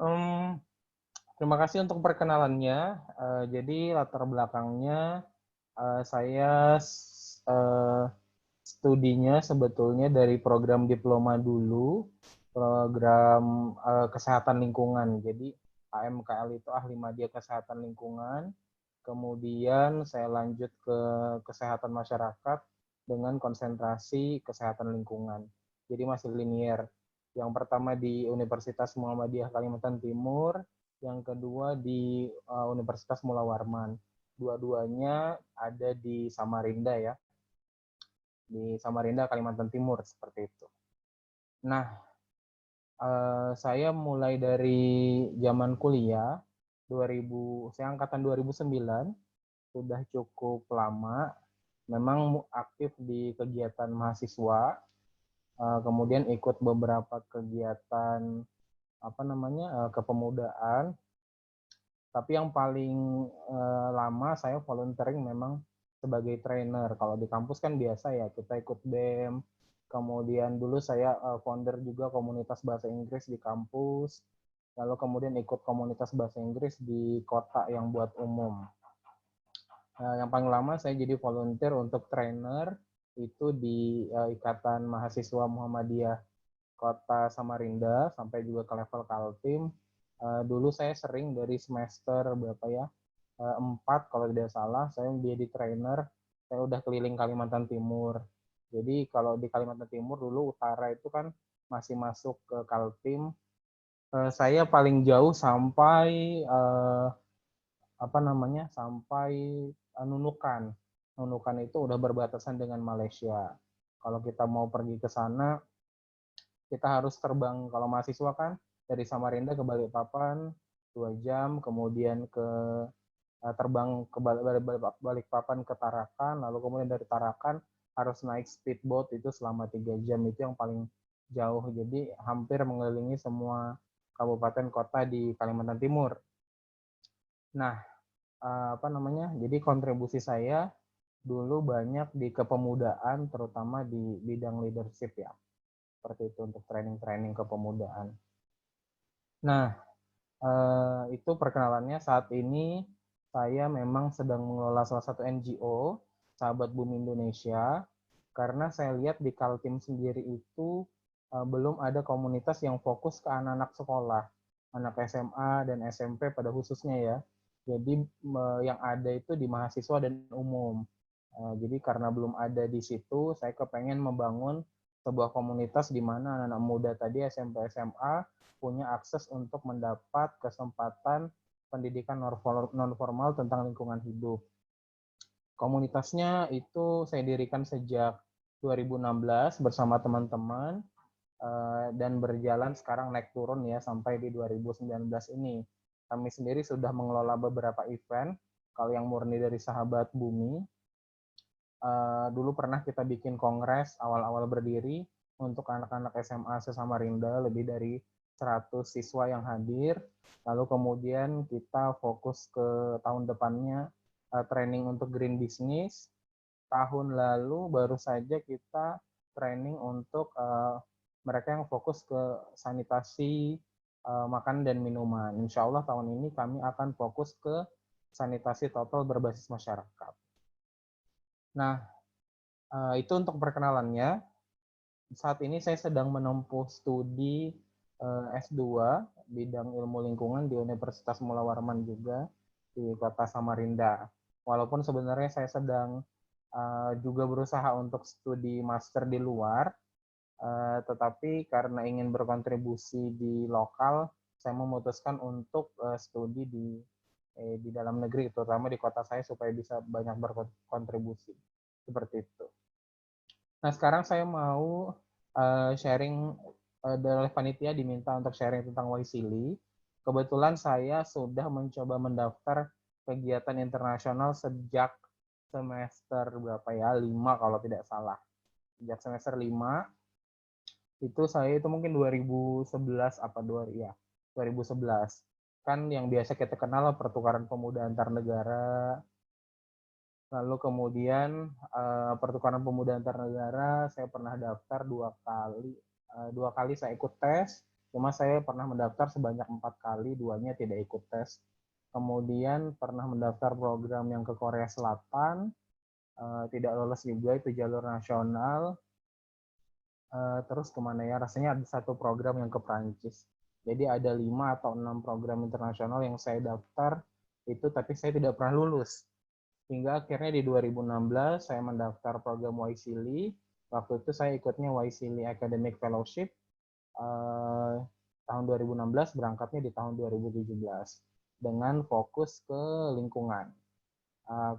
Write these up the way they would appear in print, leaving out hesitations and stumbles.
Mmm, Terima kasih untuk perkenalannya. Jadi latar belakangnya, saya studinya sebetulnya dari program diploma dulu, program, kesehatan lingkungan. Jadi AMKL itu Ahli Madya Kesehatan Lingkungan, kemudian saya lanjut ke kesehatan masyarakat dengan konsentrasi kesehatan lingkungan. Jadi masih linear. Yang pertama di Universitas Muhammadiyah Kalimantan Timur, yang kedua di Universitas Mula Warman. Dua-duanya ada di Samarinda ya, di Samarinda Kalimantan Timur seperti itu. Nah, saya mulai dari zaman kuliah 2000, saya angkatan 2009, sudah cukup lama. Memang aktif di kegiatan mahasiswa, kemudian ikut beberapa kegiatan apa namanya kepemudaan. Tapi yang paling lama saya volunteering memang sebagai trainer. Kalau di kampus kan biasa ya kita ikut BEM. Kemudian dulu saya founder juga komunitas bahasa Inggris di kampus. Lalu kemudian ikut komunitas bahasa Inggris di kota yang buat umum. Yang paling lama saya jadi volunteer untuk trainer itu di Ikatan Mahasiswa Muhammadiyah Kota Samarinda sampai juga ke level Kaltim. Dulu saya sering dari semester berapa ya, 4 kalau tidak salah, saya menjadi trainer. Saya udah keliling Kalimantan Timur. Jadi kalau di Kalimantan Timur dulu utara itu kan masih masuk ke Kaltim. Saya paling jauh sampai apa namanya, sampai Nunukan. Nunukan itu udah berbatasan dengan Malaysia. Kalau kita mau pergi ke sana, kita harus terbang kalau mahasiswa kan dari Samarinda ke Balikpapan 2 jam, kemudian ke terbang ke Balikpapan ke Tarakan, lalu kemudian dari Tarakan harus naik speedboat itu selama 3 jam, itu yang paling jauh. Jadi hampir mengelilingi semua kabupaten kota di Kalimantan Timur. Nah, apa namanya? Jadi kontribusi saya dulu banyak di kepemudaan, terutama di bidang leadership ya. Seperti itu untuk training-training kepemudaan. Nah, itu perkenalannya. Saat ini saya memang sedang mengelola salah satu NGO, Sahabat Bumi Indonesia, karena saya lihat di Kaltim sendiri itu belum ada komunitas yang fokus ke anak-anak sekolah, anak SMA dan SMP pada khususnya ya. Jadi yang ada itu di mahasiswa dan umum. Jadi karena belum ada di situ, saya kepengen membangun sebuah komunitas di mana anak-anak muda tadi SMP SMA punya akses untuk mendapat kesempatan pendidikan non formal tentang lingkungan hidup. Komunitasnya itu saya dirikan sejak 2016 bersama teman-teman dan berjalan sekarang naik turun ya sampai di 2019 ini. Kami sendiri sudah mengelola beberapa event. Kalau yang murni dari Sahabat Bumi, dulu pernah kita bikin kongres awal-awal berdiri untuk anak-anak SMA se-Samarinda, lebih dari 100 siswa yang hadir. Lalu kemudian kita fokus ke tahun depannya training untuk green business. Tahun lalu baru saja kita training untuk mereka yang fokus ke sanitasi makan dan minuman. Insya Allah tahun ini kami akan fokus ke sanitasi total berbasis masyarakat. Nah, itu untuk perkenalannya. Saat ini saya sedang menempuh studi S2 bidang ilmu lingkungan di Universitas Mula Warman juga di Kota Samarinda. Walaupun sebenarnya saya sedang juga berusaha untuk studi master di luar, tetapi karena ingin berkontribusi di lokal, saya memutuskan untuk studi di dalam negeri, terutama di kota saya supaya bisa banyak berkontribusi. Seperti itu. Nah, sekarang saya mau sharing dari panitia diminta untuk sharing tentang Waisili. Kebetulan saya sudah mencoba mendaftar kegiatan internasional sejak semester berapa ya? 5 kalau tidak salah. Sejak semester 5 itu saya itu mungkin 2011 apa 2011. Kan yang biasa kita kenal pertukaran pemuda antar negara. Lalu kemudian pertukaran pemuda antar negara saya pernah daftar 2 kali. 2 kali saya ikut tes, Cuma saya pernah mendaftar sebanyak 4 kali, 2-nya tidak ikut tes. Kemudian pernah mendaftar program yang ke Korea Selatan, tidak lolos juga, itu jalur nasional. Terus kemana ya? Rasanya ada satu program yang ke Prancis. Jadi ada 5 atau 6 program internasional yang saya daftar itu, tapi saya tidak pernah lulus. Hingga akhirnya di 2016 saya mendaftar program YSEALI. Waktu itu saya ikutnya YSEALI Academic Fellowship. Tahun 2016, berangkatnya di tahun 2017 dengan fokus ke lingkungan.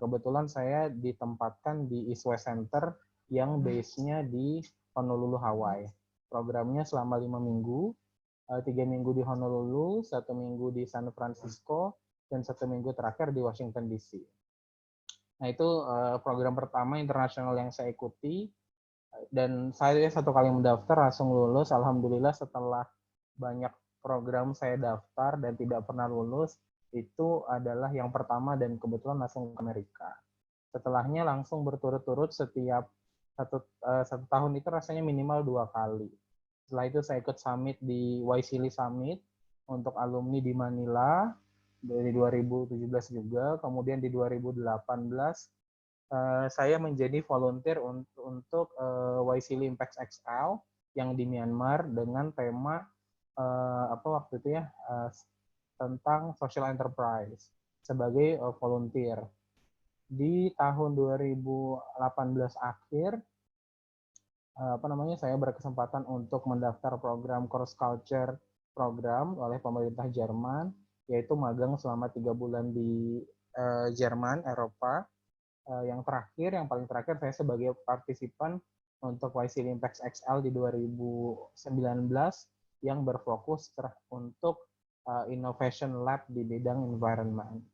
Kebetulan saya ditempatkan di East West Center yang base-nya di Honolulu, Hawaii. Programnya selama 5 minggu, 3 minggu di Honolulu, 1 minggu di San Francisco, dan 1 minggu terakhir di Washington DC. Nah, itu program pertama internasional yang saya ikuti, dan saya 1 kali mendaftar langsung lulus. Alhamdulillah setelah banyak program saya daftar dan tidak pernah lulus, itu adalah yang pertama dan kebetulan langsung ke Amerika. Setelahnya langsung berturut-turut setiap satu tahun itu rasanya minimal 2 kali. Setelah itu saya ikut summit di YSEALI Summit untuk alumni di Manila dari 2017 juga. Kemudian di 2018 saya menjadi volunteer untuk YSEALI Impact XL yang di Myanmar dengan tema apa waktu itu ya, tentang social enterprise sebagai volunteer. Di tahun 2018 akhir saya berkesempatan untuk mendaftar program cross culture program oleh pemerintah Jerman, yaitu magang selama 3 bulan di Jerman, Eropa. Yang terakhir, yang paling terakhir, saya sebagai partisipan untuk YSEALI Impact XL di 2019 yang berfokus untuk innovation lab di bidang environment.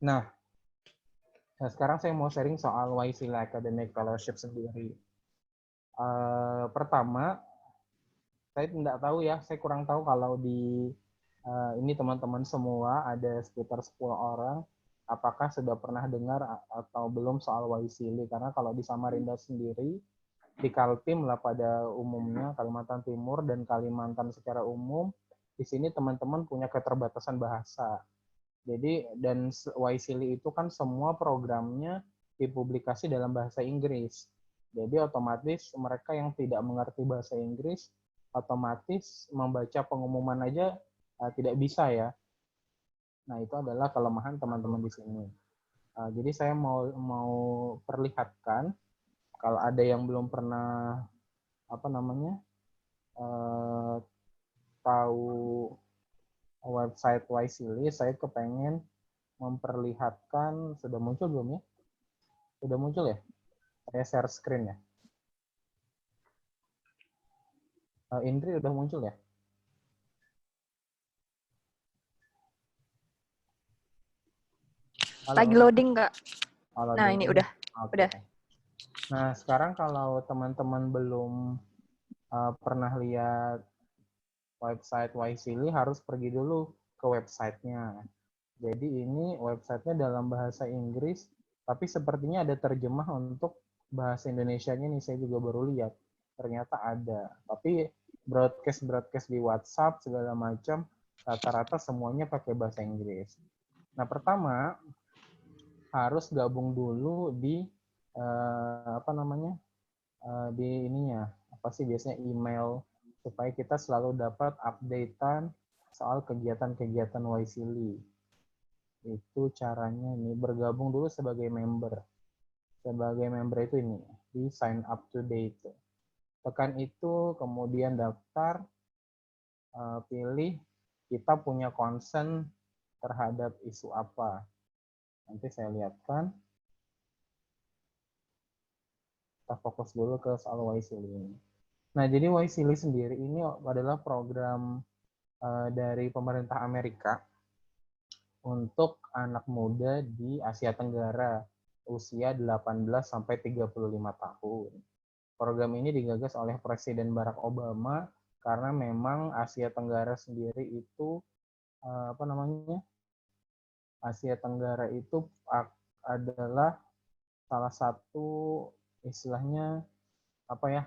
Nah, sekarang saya mau sharing soal YSEALI Academic Fellowship sendiri. Pertama, saya tidak tahu ya, saya kurang tahu kalau di ini teman-teman semua ada sekitar 10 orang, apakah sudah pernah dengar atau belum soal YSEALI, karena kalau di Samarinda sendiri, di Kaltim lah pada umumnya, Kalimantan Timur dan Kalimantan secara umum, di sini teman-teman punya keterbatasan bahasa. Jadi, dan YSEALI itu kan semua programnya dipublikasi dalam bahasa Inggris. Jadi otomatis mereka yang tidak mengerti bahasa Inggris, otomatis membaca pengumuman aja tidak bisa ya. Nah, itu adalah kelemahan teman-teman di sini. Jadi saya mau perlihatkan kalau ada yang belum pernah tahu website YSEALI, saya kepengen memperlihatkan. Sudah muncul belum ya? Sudah muncul ya? Saya share screen ya. Indri udah muncul ya? Halo. Lagi loading, Kak. Halo, nah, ini udah. Okay. Udah. Nah, sekarang kalau teman-teman belum pernah lihat website YSEALI, harus pergi dulu ke websitenya. Jadi ini websitenya dalam bahasa Inggris, tapi sepertinya ada terjemah untuk bahasa Indonesianya nih, saya juga baru lihat. Ternyata ada. Tapi broadcast di WhatsApp segala macam rata-rata semuanya pakai bahasa Inggris. Nah, pertama harus gabung dulu di di ininya, biasanya email, supaya kita selalu dapat updatean soal kegiatan-kegiatan YSEALI. Itu caranya nih, bergabung dulu sebagai member. Sebagai member itu ini, di sign up today itu. Tekan itu, kemudian daftar, pilih kita punya concern terhadap isu apa. Nanti saya lihatkan. Kita fokus dulu ke soal YSEALI ini. Nah, jadi YSEALI sendiri ini adalah program dari pemerintah Amerika untuk anak muda di Asia Tenggara usia 18 sampai 35 tahun. Program ini digagas oleh Presiden Barack Obama karena memang Asia Tenggara sendiri itu Asia Tenggara itu adalah salah satu istilahnya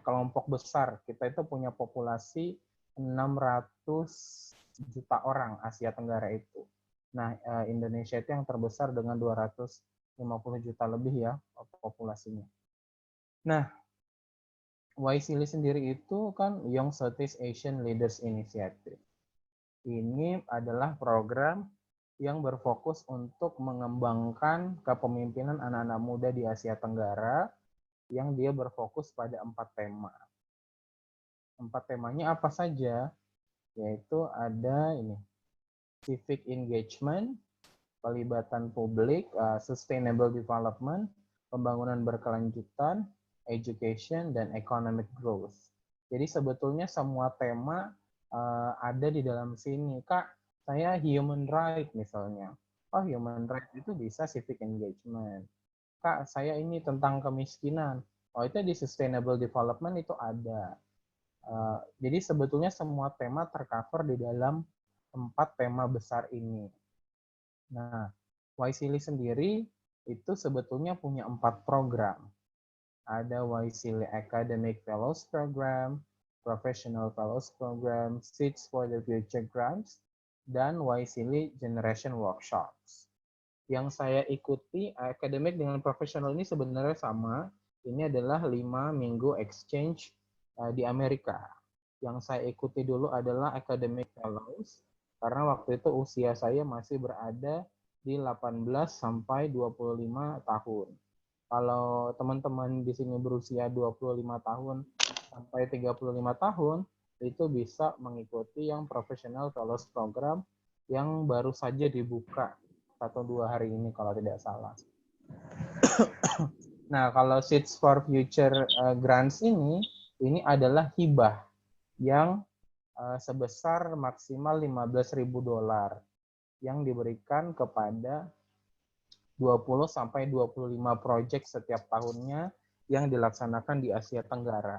kelompok besar. Kita itu punya populasi 600 juta orang Asia Tenggara itu. Nah, Indonesia itu yang terbesar dengan 250 juta lebih ya populasinya. Nah, YSEAL sendiri itu kan Young Southeast Asian Leaders Initiative. Ini adalah program yang berfokus untuk mengembangkan kepemimpinan anak-anak muda di Asia Tenggara yang dia berfokus pada 4 tema. 4 temanya apa saja? Yaitu ada ini, civic engagement, pelibatan publik, sustainable development, pembangunan berkelanjutan, education, dan economic growth. Jadi sebetulnya semua tema ada di dalam sini. Kak, saya human right misalnya. Oh, human right itu bisa civic engagement. Kak, saya ini tentang kemiskinan. Oh, itu di sustainable development itu ada. Jadi sebetulnya semua tema tercover di dalam 4 tema besar ini. Nah, YSEAL sendiri itu sebetulnya punya 4 program. Ada YSEAL Academic Fellows Program, Professional Fellows Program, Seeds for the Future Grants, dan YSEAL Generation Workshops. Yang saya ikuti academic dengan profesional ini sebenarnya sama. Ini adalah 5 minggu exchange di Amerika. Yang saya ikuti dulu adalah academic fellows karena waktu itu usia saya masih berada di 18 sampai 25 tahun. Kalau teman-teman di sini berusia 25 tahun sampai 35 tahun, itu bisa mengikuti yang professional fellows program yang baru saja dibuka 1-2 hari ini kalau tidak salah. Nah, kalau Seeds for Future Grants ini adalah hibah yang sebesar maksimal $15.000 yang diberikan kepada 20 sampai 25 proyek setiap tahunnya yang dilaksanakan di Asia Tenggara.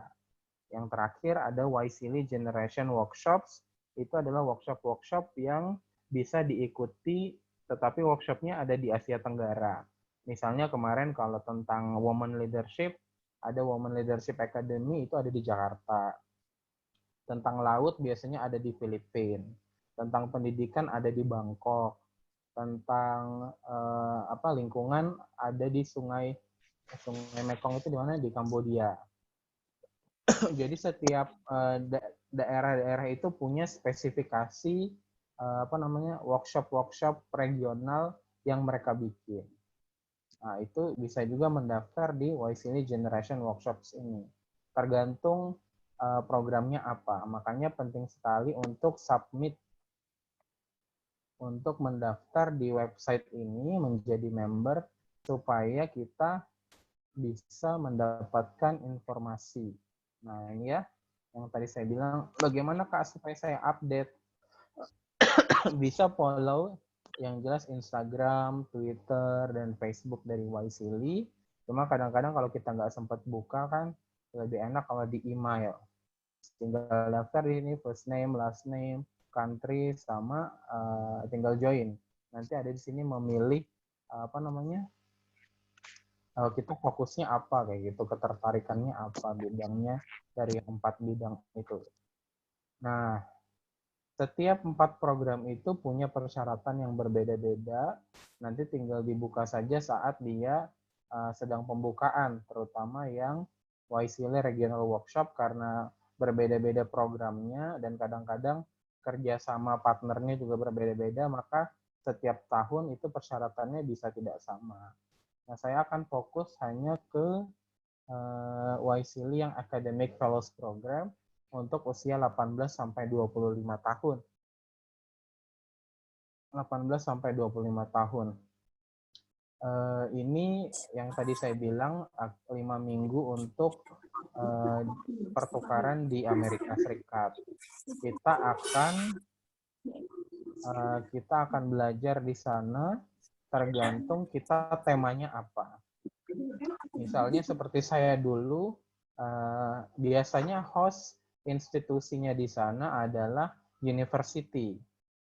Yang terakhir ada YSEAL Generation Workshops. Itu adalah workshop-workshop yang bisa diikuti, tetapi workshopnya ada di Asia Tenggara. Misalnya kemarin kalau tentang Women Leadership, ada Women Leadership Academy, itu ada di Jakarta. Tentang laut biasanya ada di Filipina. Tentang pendidikan ada di Bangkok. Tentang lingkungan ada di Sungai Mekong itu di mana? Di Kambodia. Jadi setiap daerah-daerah itu punya spesifikasi workshop-workshop regional yang mereka bikin. Nah, itu bisa juga mendaftar di YSEAL Generation Workshops ini. Tergantung programnya apa. Makanya penting sekali untuk submit, untuk mendaftar di website ini menjadi member supaya kita bisa mendapatkan informasi. Nah, ini ya yang tadi saya bilang, bagaimana Kak supaya saya update? Bisa follow yang jelas Instagram, Twitter, dan Facebook dari YSEAL. Cuma kadang-kadang kalau kita nggak sempat buka kan, lebih enak kalau di email. Tinggal daftar di sini, first name, last name, country, sama tinggal join. Nanti ada di sini memilih kita fokusnya apa kayak gitu, ketertarikannya apa, bidangnya dari 4 bidang itu. Nah, setiap 4 program itu punya persyaratan yang berbeda-beda. Nanti tinggal dibuka saja saat dia sedang pembukaan, terutama yang YSEAL Regional Workshop karena berbeda-beda programnya dan kadang-kadang kerjasama partnernya juga berbeda-beda, maka setiap tahun itu persyaratannya bisa tidak sama. Nah, saya akan fokus hanya ke YSEAL yang Academic Fellows Program untuk usia 18 sampai 25 tahun. 18 sampai 25 tahun. Ini yang tadi saya bilang 5 minggu untuk pertukaran di Amerika Serikat. Kita akan belajar di sana tergantung kita temanya apa. Misalnya seperti saya dulu, biasanya host institusinya di sana adalah university.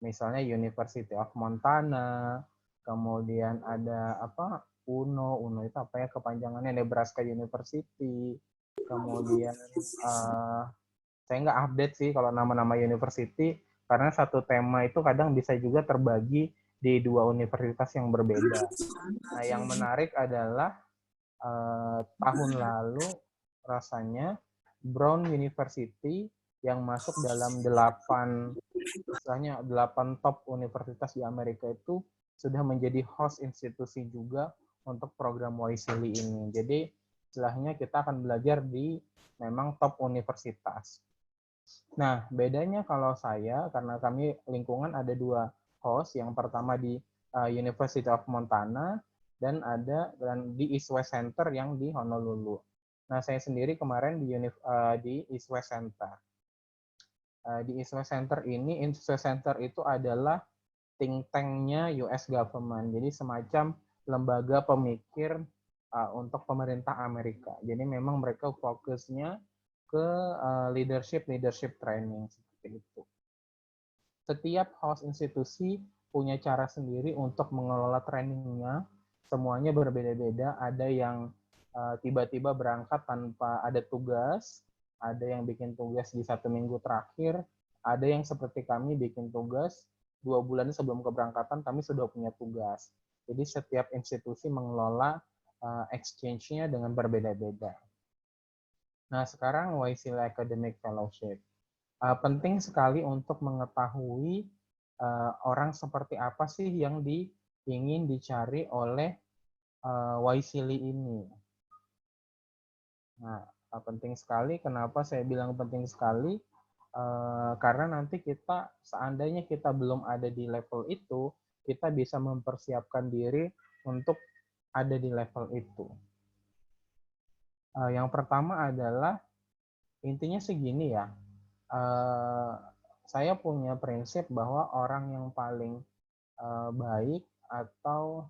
Misalnya University of Montana, kemudian ada UNO itu apa ya kepanjangannya, Nebraska University, kemudian Saya nggak update sih kalau nama-nama university, karena satu tema itu kadang bisa juga terbagi di dua universitas yang berbeda. Nah, yang menarik adalah tahun lalu rasanya Brown University yang masuk dalam 8 misalnya 8 top universitas di Amerika itu sudah menjadi host institusi juga untuk program Wisely ini. Jadi istilahnya kita akan belajar di memang top universitas. Nah, bedanya kalau saya, karena kami lingkungan ada dua host, yang pertama di University of Montana, dan ada di East West Center yang di Honolulu. Nah, saya sendiri kemarin di East West Center. Di East West Center ini, East West Center itu adalah think tank-nya US government. Jadi semacam lembaga pemikir untuk pemerintah Amerika. Jadi memang mereka fokusnya ke leadership training seperti itu. Setiap host institusi punya cara sendiri untuk mengelola trainingnya. Semuanya berbeda-beda. Ada yang tiba-tiba berangkat tanpa ada tugas, ada yang bikin tugas di 1 minggu terakhir, ada yang seperti kami bikin tugas 2 bulan sebelum keberangkatan kami sudah punya tugas. Jadi setiap institusi mengelola exchange-nya dengan berbeda-beda. Nah, sekarang Wisely Academic Fellowship. Penting sekali untuk mengetahui orang seperti apa sih yang ingin dicari oleh Wisely ini. Nah, penting sekali. Kenapa saya bilang penting sekali? Karena nanti kita, seandainya kita belum ada di level itu, kita bisa mempersiapkan diri untuk ada di level itu. Yang pertama adalah, intinya segini ya, saya punya prinsip bahwa orang yang paling baik atau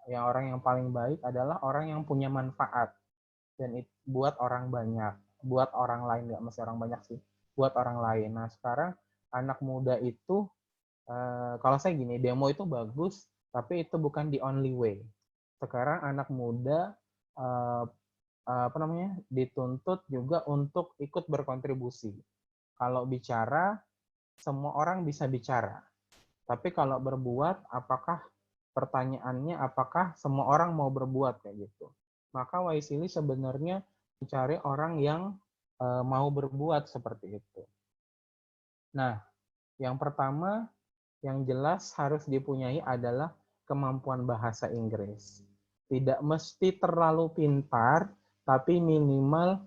orang yang paling baik adalah orang yang punya manfaat dan buat orang banyak, buat orang lain, nggak mesti orang banyak sih, buat orang lain. Nah, sekarang anak muda itu kalau saya gini, demo itu bagus, tapi itu bukan the only way. Sekarang anak muda dituntut juga untuk ikut berkontribusi. Kalau bicara, semua orang bisa bicara. Tapi kalau berbuat, pertanyaannya apakah semua orang mau berbuat kayak gitu. Maka Wisely sebenarnya mencari orang yang mau berbuat seperti itu. Nah, yang pertama yang jelas harus dipunyai adalah kemampuan bahasa Inggris. Tidak mesti terlalu pintar, tapi minimal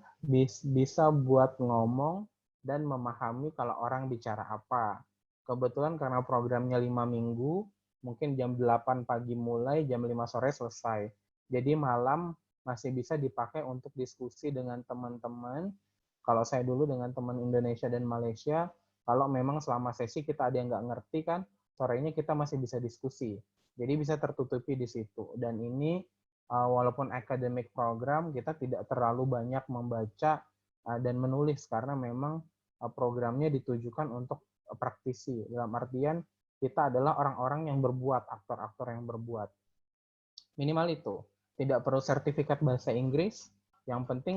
bisa buat ngomong dan memahami kalau orang bicara apa. Kebetulan karena programnya 5 minggu, mungkin jam 8 pagi mulai, jam 5 sore selesai. Jadi malam masih bisa dipakai untuk diskusi dengan teman-teman. Kalau saya dulu dengan teman Indonesia dan Malaysia, kalau memang selama sesi kita ada yang nggak ngerti kan, sorenya kita masih bisa diskusi. Jadi bisa tertutupi di situ. Dan ini walaupun academic program, kita tidak terlalu banyak membaca dan menulis karena memang programnya ditujukan untuk praktisi. Dalam artian kita adalah orang-orang yang berbuat, aktor-aktor yang berbuat. Minimal itu. Tidak perlu sertifikat bahasa Inggris. Yang penting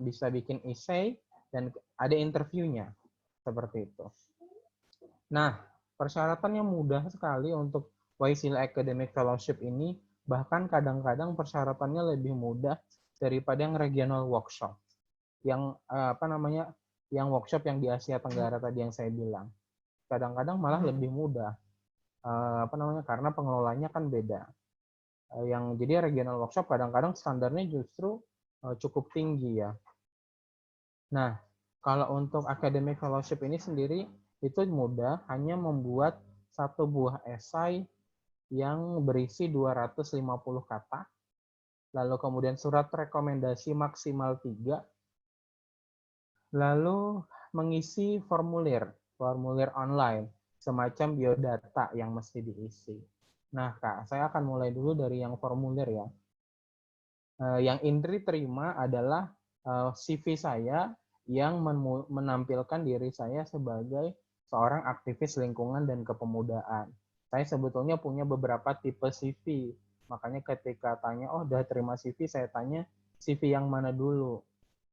bisa bikin essay dan ada interviewnya. Seperti itu. Nah, persyaratannya mudah sekali untuk Wisely Academic Fellowship ini, bahkan kadang-kadang persyaratannya lebih mudah daripada yang regional workshop. Yang yang workshop yang di Asia Tenggara tadi yang saya bilang. Kadang-kadang malah lebih mudah. Karena pengelolanya kan beda. Jadi regional workshop kadang-kadang standarnya justru cukup tinggi ya. Nah, kalau untuk academic fellowship ini sendiri itu mudah, hanya membuat satu buah esai yang berisi 250 kata, lalu kemudian surat rekomendasi maksimal 3, lalu mengisi formulir online, semacam biodata yang mesti diisi. Nah, Kak, saya akan mulai dulu dari yang formulir ya. Yang Indri terima adalah CV saya yang menampilkan diri saya sebagai seorang aktivis lingkungan dan kepemudaan. Saya sebetulnya punya beberapa tipe CV. Makanya ketika tanya, oh udah terima CV, saya tanya CV yang mana dulu.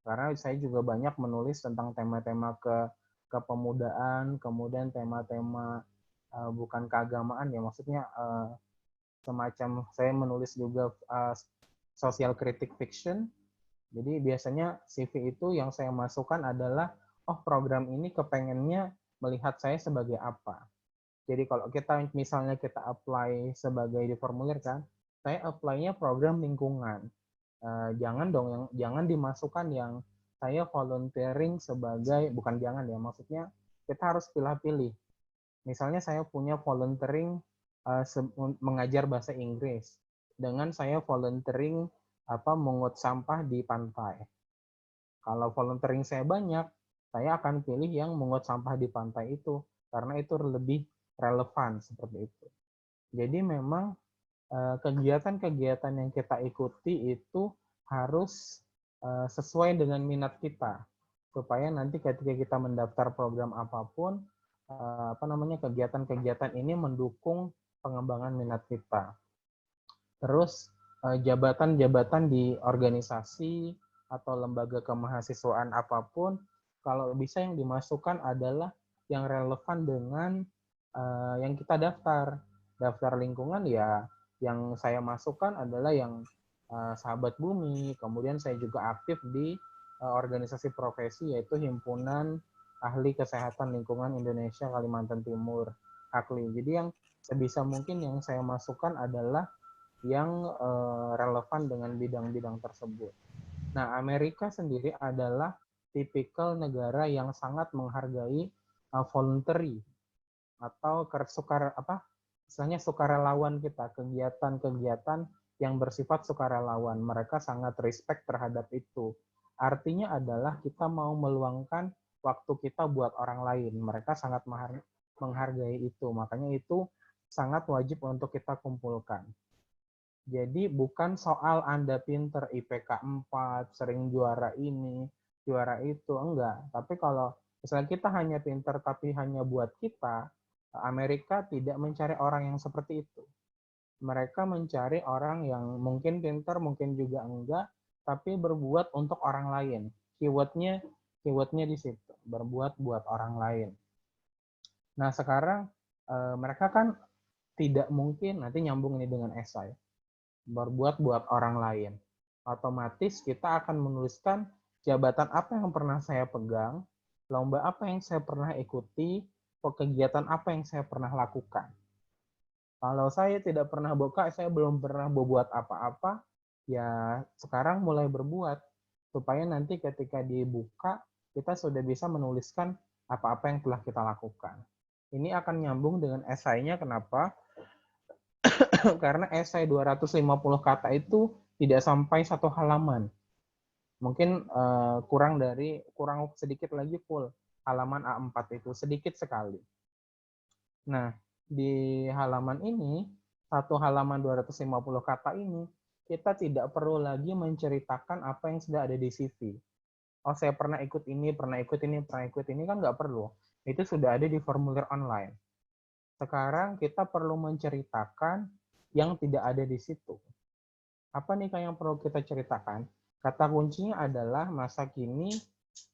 Karena saya juga banyak menulis tentang tema-tema kepemudaan, kemudian tema-tema bukan keagamaan ya, maksudnya semacam saya menulis juga social critic fiction. Jadi biasanya CV itu yang saya masukkan adalah, oh program ini kepengennya melihat saya sebagai apa. Jadi kalau kita misalnya kita apply sebagai di formulir kan, saya apply-nya program lingkungan. Jangan dong jangan dimasukkan yang saya volunteering sebagai, bukan jangan ya, maksudnya kita harus pilih-pilih. Misalnya saya punya volunteering mengajar bahasa Inggris dengan saya volunteering mengut sampah di pantai. Kalau volunteering saya banyak, saya akan pilih yang mengut sampah di pantai itu karena itu lebih relevan seperti itu. Jadi memang kegiatan-kegiatan yang kita ikuti itu harus sesuai dengan minat kita supaya nanti ketika kita mendaftar program apapun kegiatan-kegiatan ini mendukung pengembangan minat kita. Terus jabatan-jabatan di organisasi atau lembaga kemahasiswaan apapun, kalau bisa yang dimasukkan adalah yang relevan dengan yang kita daftar. Daftar lingkungan ya, yang saya masukkan adalah yang Sahabat Bumi. Kemudian saya juga aktif di organisasi profesi yaitu Himpunan Ahli Kesehatan Lingkungan Indonesia Kalimantan Timur, AKLI. Jadi yang sebisa mungkin yang saya masukkan adalah yang relevan dengan bidang-bidang tersebut. Nah, Amerika sendiri adalah tipikal negara yang sangat menghargai voluntary atau misalnya sukarelawan kita, kegiatan-kegiatan yang bersifat sukarelawan. Mereka sangat respect terhadap itu. Artinya adalah kita mau meluangkan waktu kita buat orang lain. Mereka sangat menghargai itu. Makanya itu sangat wajib untuk kita kumpulkan. Jadi bukan soal Anda pinter IPK 4, sering juara ini, juara itu, enggak. Tapi kalau misalnya kita hanya pinter tapi hanya buat kita, Amerika tidak mencari orang yang seperti itu. Mereka mencari orang yang mungkin pinter, mungkin juga enggak, tapi berbuat untuk orang lain. Keywordnya di situ, berbuat buat orang lain. Nah sekarang mereka kan tidak mungkin, nanti nyambung ini dengan esai, berbuat buat orang lain. Otomatis kita akan menuliskan jabatan apa yang pernah saya pegang, lomba apa yang saya pernah ikuti, kegiatan apa yang saya pernah lakukan. Kalau saya tidak pernah buka, saya belum pernah berbuat apa-apa, ya sekarang mulai berbuat. Supaya nanti ketika dibuka, kita sudah bisa menuliskan apa-apa yang telah kita lakukan. Ini akan nyambung dengan esainya, kenapa? Karena esai 250 kata itu tidak sampai 1 halaman. Mungkin kurang sedikit lagi full halaman A4 itu, sedikit sekali. Nah, di halaman ini, 1 halaman 250 kata ini, kita tidak perlu lagi menceritakan apa yang sudah ada di CV. Oh, saya pernah ikut ini, pernah ikut ini, kan nggak perlu. Itu sudah ada di formulir online. Sekarang kita perlu menceritakan yang tidak ada di situ. Apa nih yang perlu kita ceritakan? Kata kuncinya adalah masa kini,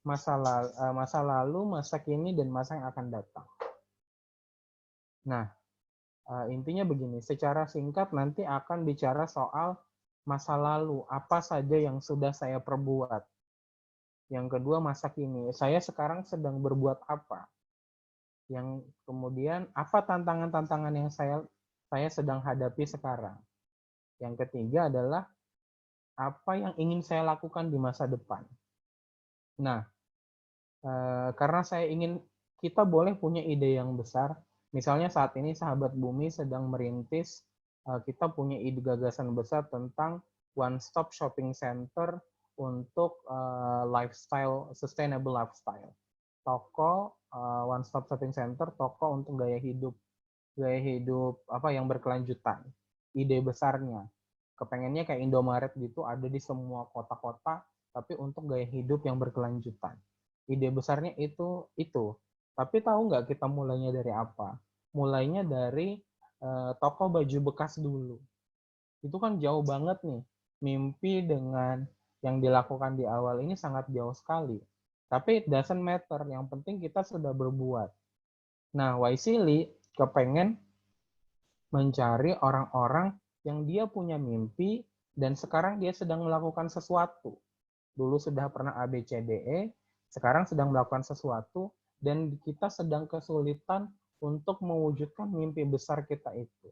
masa lalu, masa kini, dan masa yang akan datang. Nah, intinya begini, secara singkat nanti akan bicara soal masa lalu, apa saja yang sudah saya perbuat. Yang kedua, masa kini, saya sekarang sedang berbuat apa. Yang kemudian, apa tantangan-tantangan yang saya sedang hadapi sekarang. Yang ketiga adalah, apa yang ingin saya lakukan di masa depan. Nah, karena kita boleh punya ide yang besar. Misalnya saat ini Sahabat Bumi sedang merintis, kita punya ide gagasan besar tentang one-stop shopping center untuk sustainable lifestyle. Toko one-stop shopping center, toko untuk gaya hidup yang berkelanjutan. Ide besarnya, kepengennya kayak Indomaret gitu, ada di semua kota-kota, tapi untuk gaya hidup yang berkelanjutan. Ide besarnya itu. Tapi tahu nggak kita mulainya dari apa? Mulainya dari toko baju bekas dulu. Itu kan jauh banget nih. Mimpi dengan yang dilakukan di awal ini sangat jauh sekali. Tapi it doesn't matter, yang penting kita sudah berbuat. Nah, Waisili kepengen mencari orang-orang yang dia punya mimpi dan sekarang dia sedang melakukan sesuatu. Dulu sudah pernah ABCDE, sekarang sedang melakukan sesuatu, dan kita sedang kesulitan untuk mewujudkan mimpi besar kita itu.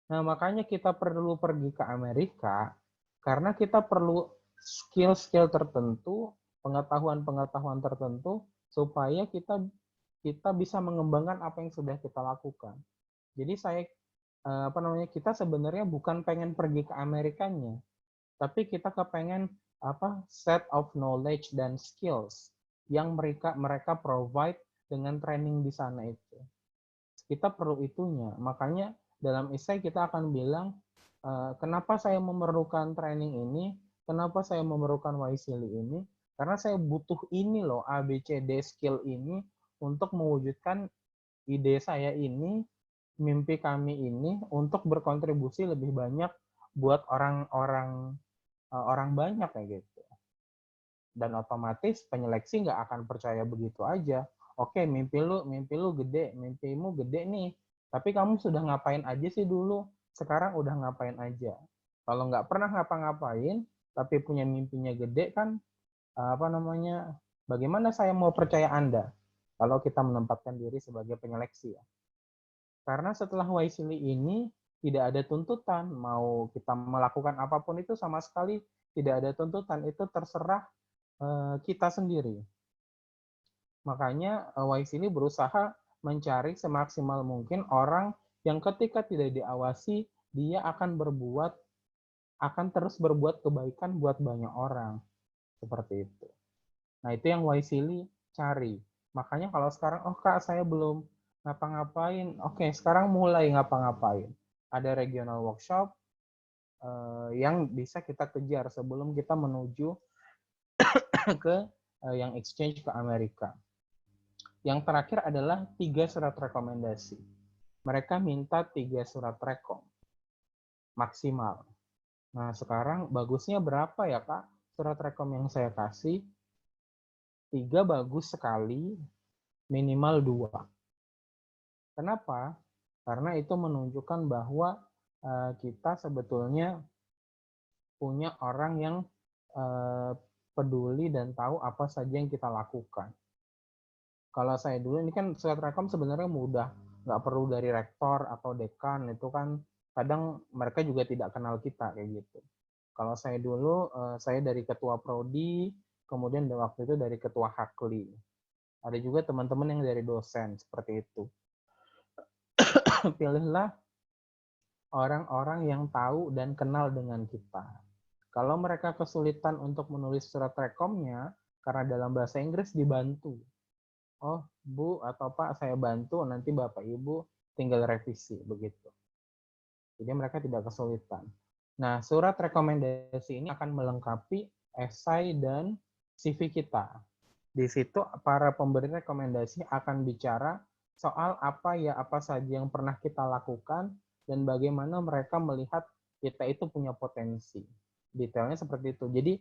Nah, makanya kita perlu pergi ke Amerika, karena kita perlu skill-skill tertentu, pengetahuan-pengetahuan tertentu, supaya kita bisa mengembangkan apa yang sudah kita lakukan. Jadi kita sebenarnya bukan pengen pergi ke Amerikanya, tapi kita kepengen set of knowledge dan skills yang mereka provide dengan training di sana itu. Kita perlu itunya. Makanya dalam essay kita akan bilang kenapa saya memerlukan training ini, kenapa saya memerlukan Waisili ini, karena saya butuh ini loh, A, B, C, D skill ini untuk mewujudkan ide saya ini, mimpi kami ini, untuk berkontribusi lebih banyak buat orang banyak kayak gitu. Dan otomatis penyeleksi nggak akan percaya begitu aja. Oke, mimpi lu gede, mimpimu gede nih. Tapi kamu sudah ngapain aja sih dulu? Sekarang udah ngapain aja? Kalau nggak pernah ngapa-ngapain, tapi punya mimpinya gede kan, bagaimana saya mau percaya Anda kalau kita menempatkan diri sebagai penyeleksi ya? Karena setelah Waisili ini tidak ada tuntutan, mau kita melakukan apapun itu sama sekali tidak ada tuntutan, itu terserah kita sendiri. Makanya Waisili berusaha mencari semaksimal mungkin orang yang ketika tidak diawasi, dia akan terus berbuat kebaikan buat banyak orang. Seperti itu. Nah, itu yang Waisili cari. Makanya kalau sekarang, Kak, saya belum ngapa-ngapain. Oke, sekarang mulai ngapa-ngapain. Ada regional workshop yang bisa kita kejar sebelum kita menuju ke yang exchange ke Amerika. Yang terakhir adalah 3 surat rekomendasi. Mereka minta 3 surat rekom maksimal. Nah, sekarang bagusnya berapa ya, Kak? Surat rekom yang saya kasih 3 bagus sekali, minimal 2. Kenapa? Karena itu menunjukkan bahwa kita sebetulnya punya orang yang peduli dan tahu apa saja yang kita lakukan. Kalau saya dulu ini kan surat rekom sebenarnya mudah, nggak perlu dari rektor atau dekan, itu kan kadang mereka juga tidak kenal kita kayak gitu. Kalau saya dulu, saya dari ketua prodi, kemudian waktu itu dari ketua hakli. Ada juga teman-teman yang dari dosen, seperti itu. Pilihlah orang-orang yang tahu dan kenal dengan kita. Kalau mereka kesulitan untuk menulis surat rekomnya, karena dalam bahasa Inggris dibantu. Oh, Bu atau Pak, saya bantu, nanti Bapak Ibu tinggal revisi, begitu. Jadi mereka tidak kesulitan. Nah, surat rekomendasi ini akan melengkapi esai dan CV kita. Di situ para pemberi rekomendasi akan bicara soal apa saja yang pernah kita lakukan dan bagaimana mereka melihat kita itu punya potensi. Detailnya seperti itu. Jadi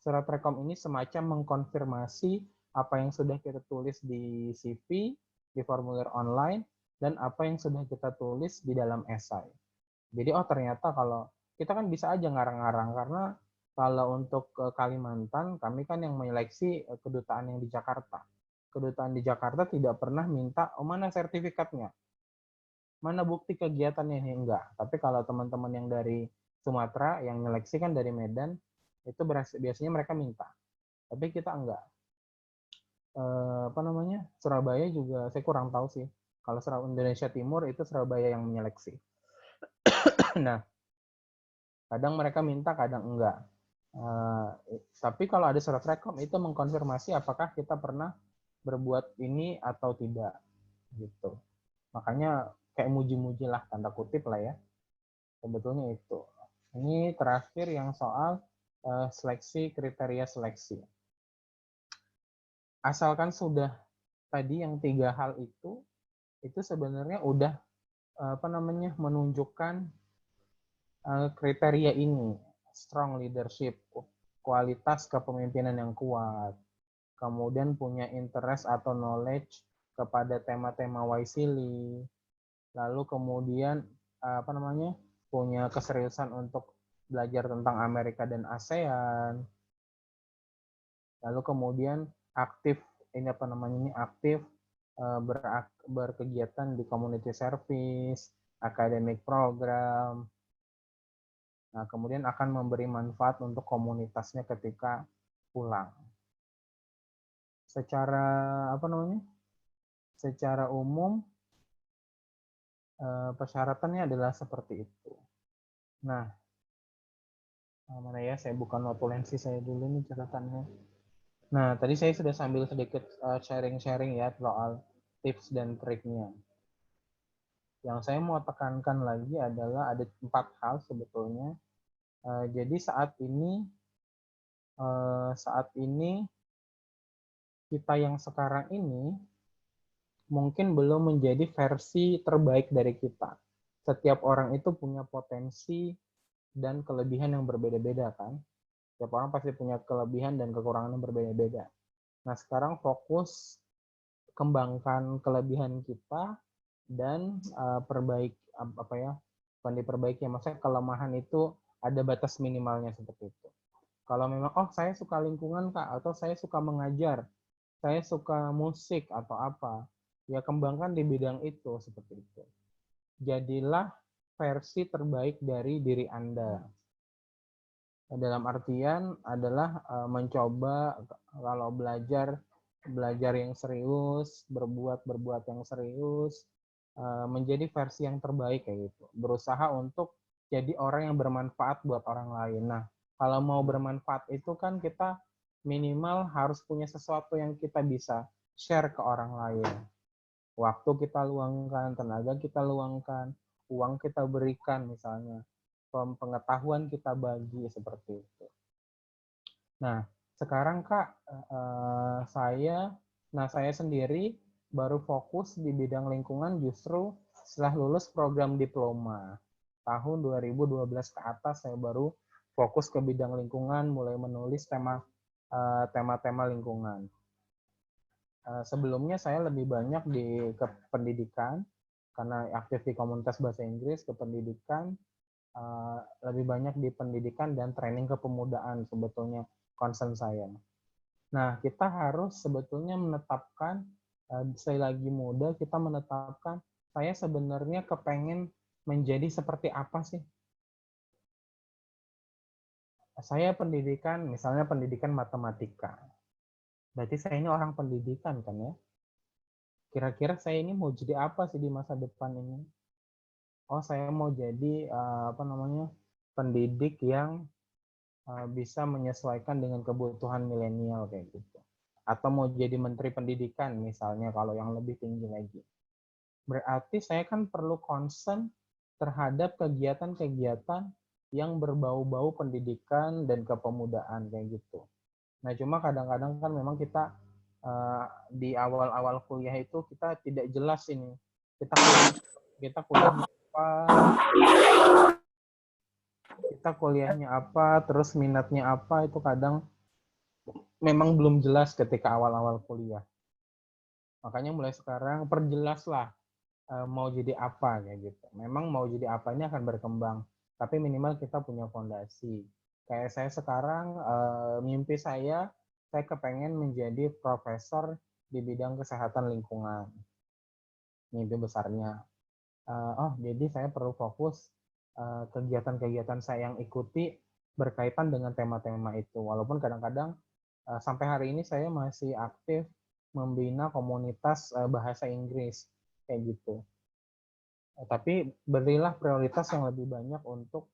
surat rekom ini semacam mengkonfirmasi apa yang sudah kita tulis di CV, di formulir online, dan apa yang sudah kita tulis di dalam esai. Jadi ternyata kalau kita kan bisa aja ngarang-ngarang, karena kalau untuk Kalimantan, kami kan yang menyeleksi kedutaan yang di Jakarta. Kedutaan di Jakarta tidak pernah minta, mana sertifikatnya? Mana bukti kegiatannya? Enggak. Tapi kalau teman-teman yang dari Sumatera, yang menyeleksi kan dari Medan, itu biasanya mereka minta. Tapi kita enggak. Surabaya juga, saya kurang tahu sih. Kalau Indonesia Timur, itu Surabaya yang menyeleksi. Nah, kadang mereka minta, kadang enggak. Tapi kalau ada surat rekom itu mengkonfirmasi apakah kita pernah berbuat ini atau tidak, gitu. Makanya kayak muji-muji lah, tanda kutip lah ya. Sebetulnya itu. Ini terakhir yang soal seleksi, kriteria seleksi. Asalkan sudah tadi yang 3 hal itu sebenarnya udah menunjukkan kriteria ini, strong leadership, kualitas kepemimpinan yang kuat, kemudian punya interest atau knowledge kepada tema-tema Waisili, lalu kemudian punya keseriusan untuk belajar tentang Amerika dan ASEAN, lalu kemudian aktif aktif berkegiatan di community service, academic program. Nah, kemudian akan memberi manfaat untuk komunitasnya ketika pulang. Secara umum persyaratannya adalah seperti itu. Nah, mana ya? Saya buka notulensi saya dulu nih catatannya. Nah, tadi saya sudah sambil sedikit sharing-sharing ya soal tips dan triknya. Yang saya mau tekankan lagi adalah ada 4 hal sebetulnya. Jadi saat ini kita yang sekarang ini mungkin belum menjadi versi terbaik dari kita. Setiap orang itu punya potensi dan kelebihan yang berbeda-beda kan. Setiap orang pasti punya kelebihan dan kekurangan yang berbeda-beda. Nah, sekarang fokus kembangkan kelebihan kita dan diperbaiki. Maksudnya kelemahan itu ada batas minimalnya seperti itu. Kalau memang saya suka lingkungan Kak, atau saya suka mengajar, saya suka musik atau apa, ya kembangkan di bidang itu seperti itu. Jadilah versi terbaik dari diri Anda. Dalam artian adalah mencoba kalau belajar yang serius, berbuat yang serius, menjadi versi yang terbaik kayak gitu. Berusaha untuk jadi orang yang bermanfaat buat orang lain. Nah, kalau mau bermanfaat itu kan kita minimal harus punya sesuatu yang kita bisa share ke orang lain. Waktu kita luangkan, tenaga kita luangkan, uang kita berikan misalnya, pengetahuan kita bagi seperti itu. Nah, sekarang Kak, saya sendiri baru fokus di bidang lingkungan justru setelah lulus program diploma. Tahun 2012 ke atas saya baru fokus ke bidang lingkungan, mulai menulis tema-tema lingkungan. Sebelumnya saya lebih banyak di kependidikan, karena aktif di komunitas bahasa Inggris, kependidikan, lebih banyak di pendidikan dan training kepemudaan sebetulnya concern saya. Nah, kita harus sebetulnya menetapkan, selagi muda kita menetapkan, saya sebenarnya kepengen menjadi seperti apa sih? Saya pendidikan, misalnya pendidikan matematika. Berarti saya ini orang pendidikan kan ya? Kira-kira saya ini mau jadi apa sih di masa depan ini? Saya mau jadi pendidik yang bisa menyesuaikan dengan kebutuhan milenial kayak gitu. Atau mau jadi menteri pendidikan misalnya kalau yang lebih tinggi lagi. Berarti saya kan perlu concern terhadap kegiatan-kegiatan yang berbau-bau pendidikan dan kepemudaan kayak gitu. Nah, cuma kadang-kadang kan memang kita di awal-awal kuliah itu kita tidak jelas ini. Kita kuliahnya apa, terus minatnya apa, itu kadang memang belum jelas ketika awal-awal kuliah. Makanya mulai sekarang perjelaslah mau jadi apa kayak gitu. Memang mau jadi apa ini akan berkembang, tapi minimal kita punya fondasi. Kayak saya sekarang mimpi saya kepengen menjadi profesor di bidang kesehatan lingkungan. Mimpi besarnya. Jadi saya perlu fokus kegiatan-kegiatan saya yang ikuti berkaitan dengan tema-tema itu. Walaupun kadang-kadang sampai hari ini saya masih aktif membina komunitas bahasa Inggris kayak gitu. Tapi berilah prioritas yang lebih banyak untuk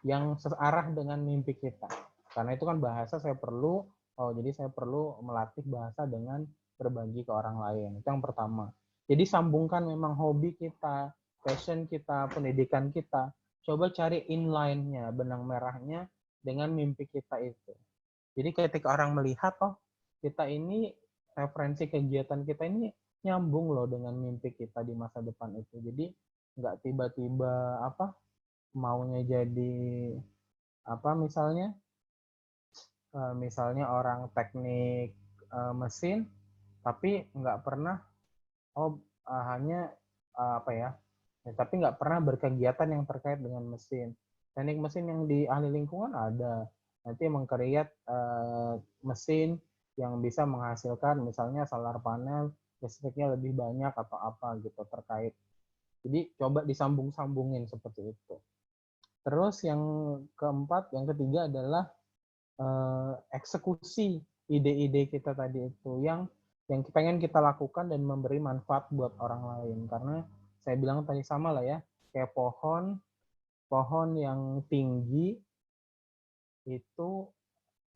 yang searah dengan mimpi kita. Karena itu kan bahasa saya perlu, jadi saya perlu melatih bahasa dengan berbagi ke orang lain. Itu yang pertama. Jadi sambungkan memang hobi kita, passion kita, pendidikan kita. Coba cari inline-nya, benang merahnya dengan mimpi kita itu. Jadi ketika orang melihat, kita ini referensi kegiatan kita ini nyambung loh dengan mimpi kita di masa depan itu. Jadi nggak tiba-tiba maunya jadi apa misalnya orang teknik mesin tapi nggak pernah hanya apa ya, tapi nggak pernah berkegiatan yang terkait dengan mesin. Teknik mesin yang di ahli lingkungan ada, nanti mengkreat mesin yang bisa menghasilkan misalnya solar panel listriknya lebih banyak atau apa gitu terkait. Jadi coba disambung-sambungin seperti itu. Terus yang keempat, yang ketiga adalah eksekusi ide-ide kita tadi itu yang pengen kita lakukan dan memberi manfaat buat orang lain. Karena saya bilang tadi sama lah ya, kayak pohon yang tinggi itu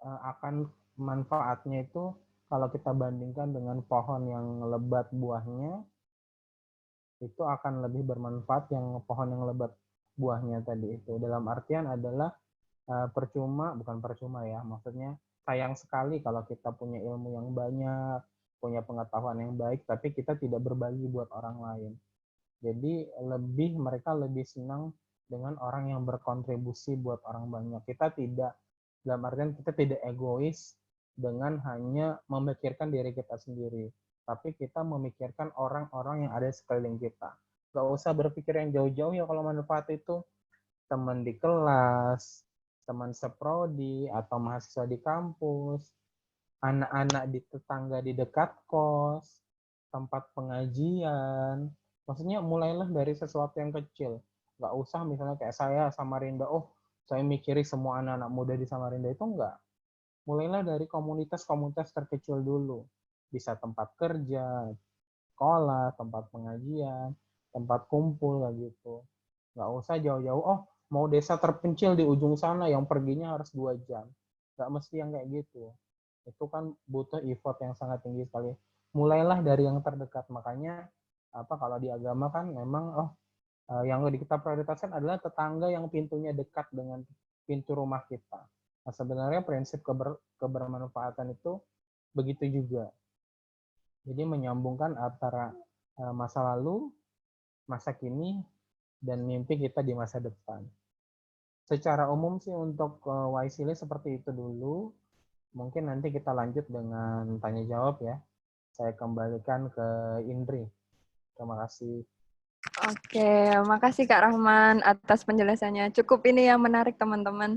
akan manfaatnya itu kalau kita bandingkan dengan pohon yang lebat buahnya, itu akan lebih bermanfaat yang pohon yang lebat buahnya tadi itu. Dalam artian adalah bukan percuma ya, maksudnya sayang sekali kalau kita punya ilmu yang banyak, punya pengetahuan yang baik, tapi kita tidak berbagi buat orang lain. Jadi mereka lebih senang dengan orang yang berkontribusi buat orang banyak. Dalam artian kita tidak egois dengan hanya memikirkan diri kita sendiri, tapi kita memikirkan orang-orang yang ada di sekeliling kita. Gak usah berpikir yang jauh-jauh ya kalau manfaat itu, teman di kelas, teman seprodi, atau mahasiswa di kampus, anak-anak di tetangga di dekat kos, tempat pengajian. Maksudnya mulailah dari sesuatu yang kecil. Nggak usah misalnya kayak saya Samarinda, saya mikirin semua anak-anak muda di Samarinda, itu enggak. Mulailah dari komunitas-komunitas terkecil dulu. Bisa tempat kerja, sekolah, tempat pengajian, tempat kumpul kayak gitu. Nggak usah jauh-jauh, mau desa terpencil di ujung sana yang perginya harus 2 jam. Nggak mesti yang kayak gitu. Itu kan butuh effort yang sangat tinggi sekali. Mulailah dari yang terdekat. Makanya kalau di agama kan memang yang kita prioritaskan adalah tetangga yang pintunya dekat dengan pintu rumah kita. Nah, sebenarnya prinsip kebermanfaatan itu begitu juga. Jadi menyambungkan antara masa lalu, masa kini, dan mimpi kita di masa depan. Secara umum sih untuk Waisili seperti itu dulu. Mungkin nanti kita lanjut dengan tanya jawab ya. Saya kembalikan ke Indri. Terima kasih. Oke, makasih Kak Rahman atas penjelasannya. Cukup ini yang menarik teman-teman.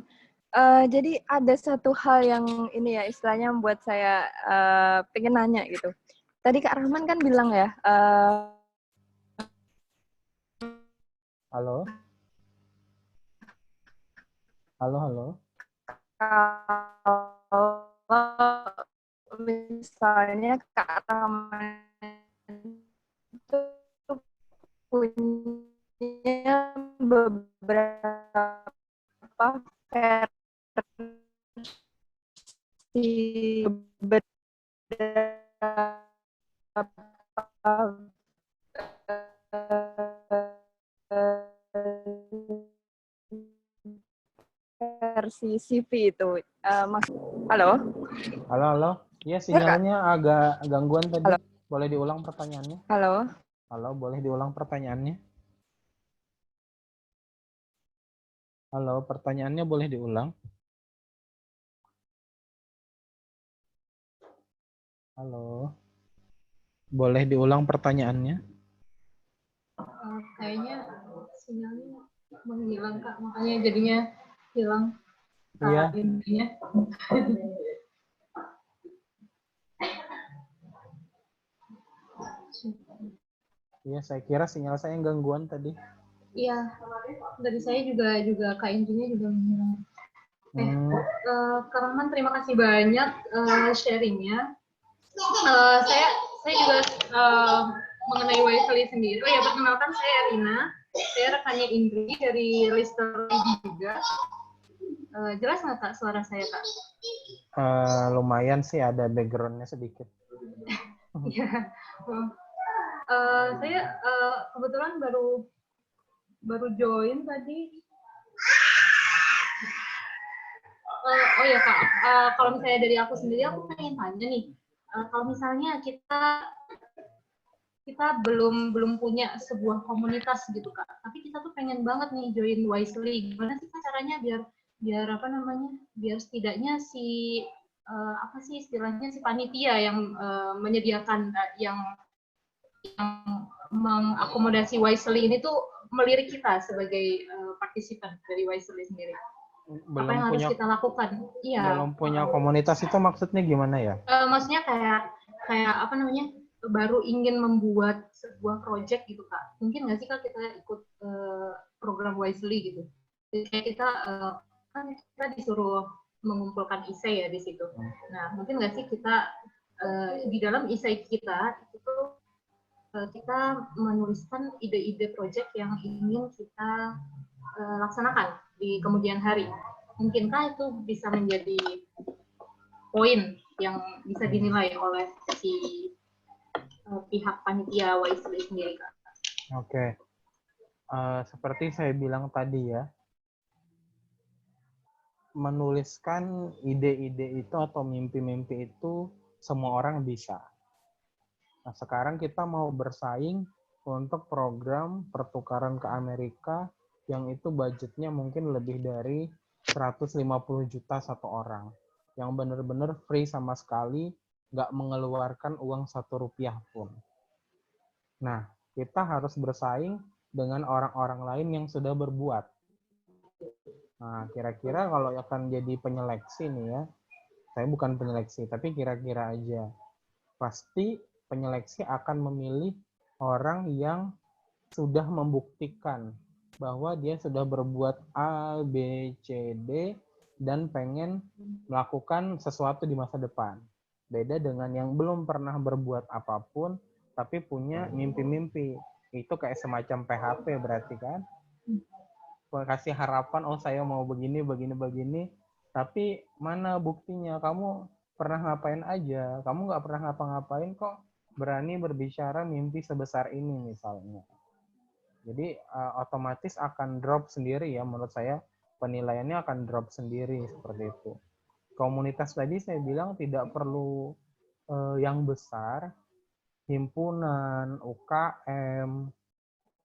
Jadi ada satu hal yang ini ya istilahnya membuat saya pengen nanya gitu. Tadi Kak Rahman kan bilang ya. Halo? Halo? Kalau misalnya Kak Rahman itu punya beberapa versi versi CV itu. Halo? Halo? Ya, sinyalnya agak gangguan tadi. Halo? Boleh diulang pertanyaannya? Halo? Halo, boleh diulang pertanyaannya? Halo, pertanyaannya boleh diulang? Halo? Boleh diulang pertanyaannya? Kayaknya sinyalnya menghilang Kak, makanya jadinya hilang Iya. intinya. Iya, saya kira sinyal saya yang gangguan tadi. Iya, dari saya juga Kak intinya juga menghilang. Kak Rahman, terima kasih banyak sharingnya. Saya juga mengenai Waisili sendiri. Oh ya, perkenalkan saya Rina. Saya rekannya Indri dari Lister juga. Jelas nggak Kak suara saya Kak? Lumayan sih, ada backgroundnya sedikit. Iya. Saya kebetulan baru join tadi. Oh ya Kak, kalau misalnya dari aku sendiri, aku pengen tanya nih, kalau misalnya kita belum punya sebuah komunitas gitu Kak, tapi kita tuh pengen banget nih join Waisili. Gimana sih Kak caranya biar biar apa namanya, biar setidaknya si apa sih istilahnya, si panitia yang menyediakan yang mengakomodasi Wisely ini tuh melirik kita sebagai partisipan dari Wisely sendiri. Apa yang harus kita lakukan? Iya. Belum punya komunitas itu maksudnya gimana ya? Maksudnya kayak apa namanya? Baru ingin membuat sebuah project gitu Kak. Mungkin nggak sih Kak kita ikut program Wisely gitu. Jadi kayak kita kan kita disuruh mengumpulkan essay ya di situ. Nah, mungkin nggak sih kita di dalam essay kita itu kita menuliskan ide-ide project yang ingin kita laksanakan di kemudian hari. Mungkinkah itu bisa menjadi poin yang bisa dinilai oleh si pihak panitia Wisely sendiri, Kak? Oke. Seperti saya bilang tadi ya, menuliskan ide-ide itu atau mimpi-mimpi itu semua orang bisa. Nah, sekarang kita mau bersaing untuk program pertukaran ke Amerika yang itu budgetnya mungkin lebih dari 150 juta satu orang. Yang benar-benar free sama sekali, nggak mengeluarkan uang 1 rupiah pun. Nah, kita harus bersaing dengan orang-orang lain yang sudah berbuat. Nah, kira-kira kalau akan jadi penyeleksi nih ya, saya bukan penyeleksi, tapi kira-kira aja. Pasti penyeleksi akan memilih orang yang sudah membuktikan bahwa dia sudah berbuat A, B, C, D, dan pengen melakukan sesuatu di masa depan. Beda dengan yang belum pernah berbuat apapun, tapi punya mimpi-mimpi. Itu kayak semacam PHP berarti kan? Kasih harapan, oh saya mau begini, tapi mana buktinya? Kamu pernah ngapain aja? Kamu nggak pernah ngapa-ngapain kok berani berbicara mimpi sebesar ini misalnya. Jadi otomatis akan drop sendiri ya, menurut saya penilaiannya akan drop sendiri seperti itu. Komunitas tadi saya bilang tidak perlu yang besar, himpunan, UKM,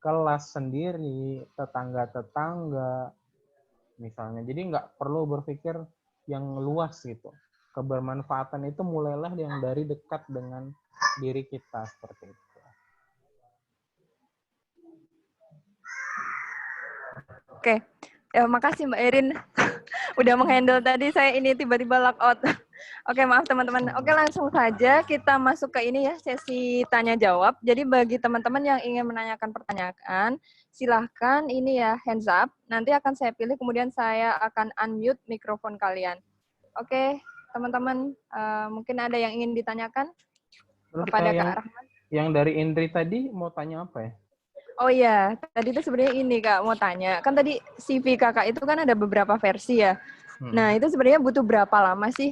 kelas sendiri, tetangga-tetangga, misalnya. Jadi nggak perlu berpikir yang luas gitu. Kebermanfaatan itu mulailah yang dari dekat dengan diri kita seperti itu. Oke, ya, makasih Mbak Erin udah menghandle tadi. Saya ini tiba-tiba lock out. Oke, maaf teman-teman. Oke, langsung saja kita masuk ke ini ya, sesi tanya jawab. Jadi bagi teman-teman yang ingin menanyakan pertanyaan, silahkan ini ya, hands up. Nanti akan saya pilih, kemudian saya akan unmute mikrofon kalian. Oke, teman-teman, mungkin ada yang ingin ditanyakan kepada Kak Rahman? Yang dari Indri tadi mau tanya apa ya? Oh iya, tadi itu sebenarnya ini Kak, mau tanya. Kan tadi CV Kakak itu kan ada beberapa versi ya. Nah, itu sebenarnya butuh berapa lama sih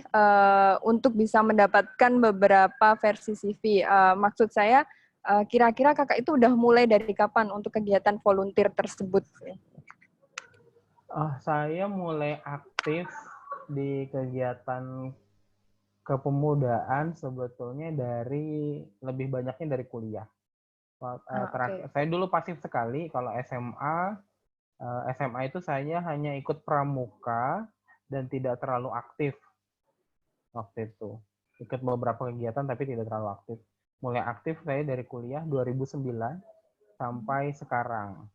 untuk bisa mendapatkan beberapa versi CV? Maksud saya, kira-kira Kakak itu udah mulai dari kapan untuk kegiatan volunteer tersebut? Saya mulai aktif di kegiatan kepemudaan sebetulnya dari lebih banyaknya dari kuliah. Okay. Saya dulu pasif sekali. Kalau SMA itu saya hanya ikut pramuka dan tidak terlalu aktif waktu itu. Ikut beberapa kegiatan tapi tidak terlalu aktif. Mulai aktif saya dari kuliah 2009 sampai sekarang.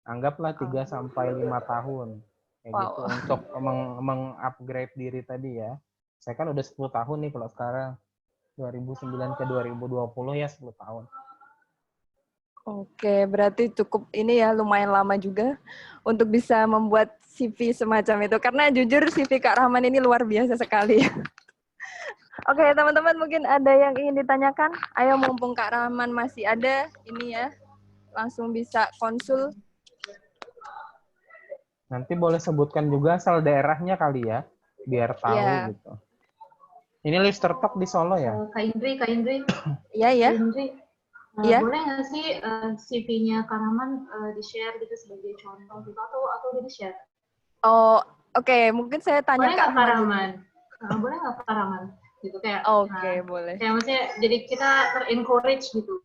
Anggaplah 3 sampai 5 tahun. Kayak gitu untuk mengupgrade diri tadi ya. Saya kan udah 10 tahun nih kalau sekarang. 2009 ke 2020 ya 10 tahun. Oke, berarti cukup ini ya, lumayan lama juga untuk bisa membuat CV semacam itu. Karena jujur CV Kak Rahman ini luar biasa sekali. Oke, teman-teman mungkin ada yang ingin ditanyakan? Ayo mumpung Kak Rahman masih ada, ini ya, langsung bisa konsul. Nanti boleh sebutkan juga asal daerahnya kali ya, biar tahu gitu. Ini Lister Talk di Solo ya? Kak Indri. Iya, ya. Kak Indri. Boleh nggak sih CV-nya Kak Rahman di-share gitu sebagai contoh gitu atau di-share? Oh, oke. Mungkin saya tanya boleh Kak Rahman. Boleh nggak Kak Rahman? Gitu kayak. Boleh. Kayak maksudnya jadi kita ter-encourage gitu.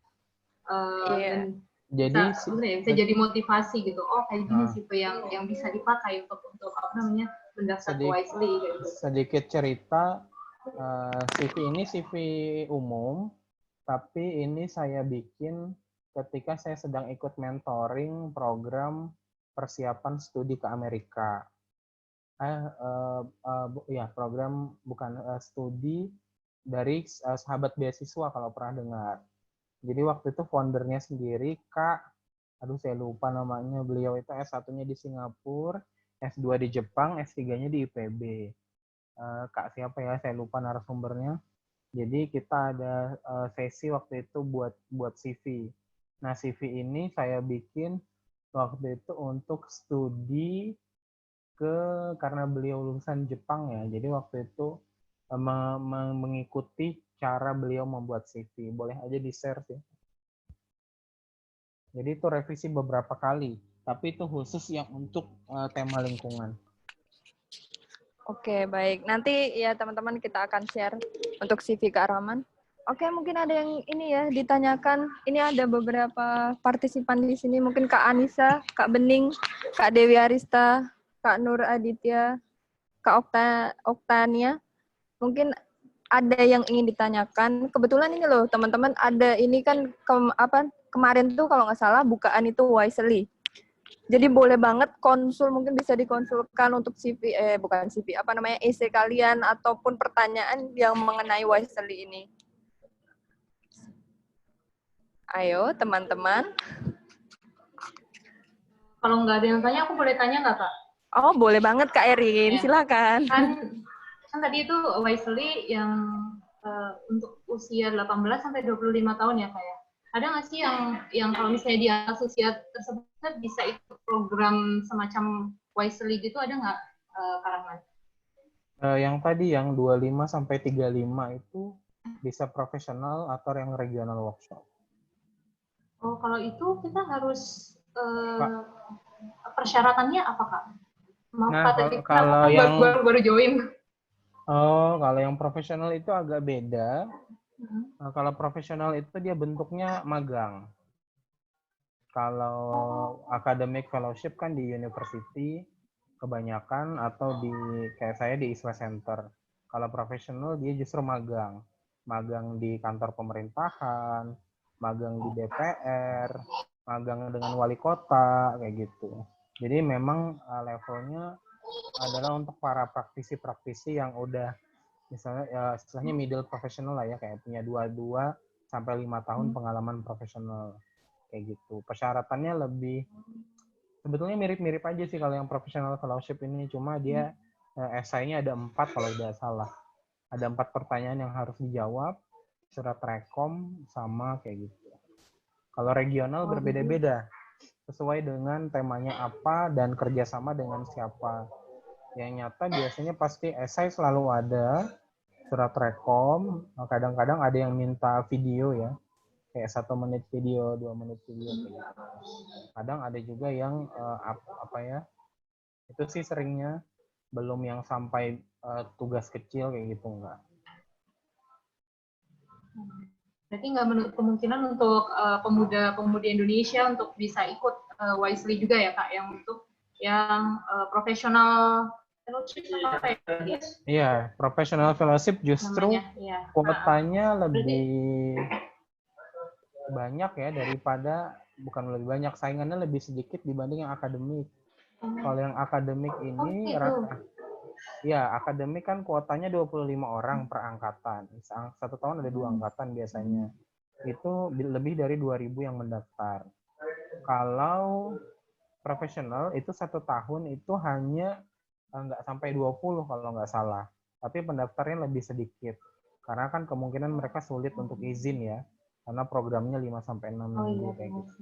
Dan jadi bisa jadi motivasi gitu. Oh, kayak gini CV yang bisa dipakai untuk apa namanya? mendaftar ke Wisely gitu. Sedikit cerita, CV ini CV umum, tapi ini saya bikin ketika saya sedang ikut mentoring program persiapan studi ke Amerika. Ya, program bukan studi dari sahabat beasiswa kalau pernah dengar. Jadi waktu itu foundernya sendiri Kak, aduh saya lupa namanya, beliau itu S1-nya di Singapura, S2 di Jepang, S3-nya di IPB. Kak siapa ya, saya lupa narasumbernya. Jadi kita ada sesi waktu itu buat CV. Nah CV ini saya bikin waktu itu untuk studi karena beliau lulusan Jepang ya. Jadi waktu itu mengikuti cara beliau membuat CV. Boleh aja di-share sih. Jadi itu revisi beberapa kali, tapi itu khusus yang untuk tema lingkungan. Oke, baik. Nanti ya teman-teman kita akan share untuk CV Kak Rahman. Oke, mungkin ada yang ini ya ditanyakan. Ini ada beberapa partisipan di sini. Mungkin Kak Anissa, Kak Bening, Kak Dewi Arista, Kak Nur Aditya, Kak Oktania. Mungkin ada yang ingin ditanyakan. Kebetulan ini loh teman-teman, ada ini kan kemarin tuh kalau nggak salah bukaan itu Wisely. Jadi boleh banget konsul, mungkin bisa dikonsulkan untuk CV, bukan CV, essay kalian ataupun pertanyaan yang mengenai Wisely ini. Ayo teman-teman. Kalau nggak ada yang tanya, aku boleh tanya nggak, Kak? Oh, boleh banget Kak Erin, Ya. silakan. Kan tadi itu Wisely yang untuk usia 18 sampai 25 tahun ya, Kak ya? Ada nggak sih yang kalau misalnya di asosiat tersebut bisa ikut program semacam Wisely gitu, ada nggak, Kak Rahman? Yang tadi yang 25 sampai 35 itu bisa profesional atau yang regional workshop. Oh, kalau itu kita harus persyaratannya apa, Kak? Maaf, Nah, Kak, tadi kalau aku yang baru join. kalau yang profesional itu agak beda. Nah, kalau profesional itu dia bentuknya magang. Kalau academic fellowship kan di university kebanyakan atau kayak saya di ISWA Center. Kalau profesional dia justru magang. Magang di kantor pemerintahan, magang di DPR, magang dengan wali kota, kayak gitu. Jadi memang levelnya adalah untuk para praktisi-praktisi yang udah misalnya ya istilahnya middle professional lah ya, kayak punya 2 sampai 5 tahun pengalaman profesional kayak gitu. Persyaratannya lebih sebetulnya mirip-mirip aja sih kalau yang professional fellowship ini, cuma dia esainya ada 4 kalau tidak salah. Ada 4 pertanyaan yang harus dijawab, surat rekom sama kayak gitu. Kalau regional berbeda-beda sesuai dengan temanya apa dan kerjasama dengan siapa. Yang nyata biasanya pasti esai selalu ada, surat rekom, kadang-kadang ada yang minta video ya, kayak 1 menit video, 2 menit video kayak gitu. Kadang ada juga yang itu sih seringnya belum yang sampai tugas kecil kayak gitu, enggak. Berarti nggak menutup kemungkinan untuk pemuda-pemudi Indonesia untuk bisa ikut Wisely juga ya, Kak, yang untuk yang profesional fellowship apa ya? Iya, professional fellowship justru ya. kuotanya lebih banyak ya daripada, bukan lebih banyak, saingannya lebih sedikit dibanding yang akademik. Kalau yang akademik ini ya, akademik kan kuotanya 25 orang per angkatan. Satu tahun ada 2 angkatan biasanya. Itu lebih dari 2.000 yang mendaftar. Kalau profesional itu 1 tahun itu hanya nggak sampai 20 kalau nggak salah. Tapi pendaftarnya lebih sedikit. Karena kan kemungkinan mereka sulit untuk izin ya. Karena programnya 5 sampai 6 minggu kayak gitu.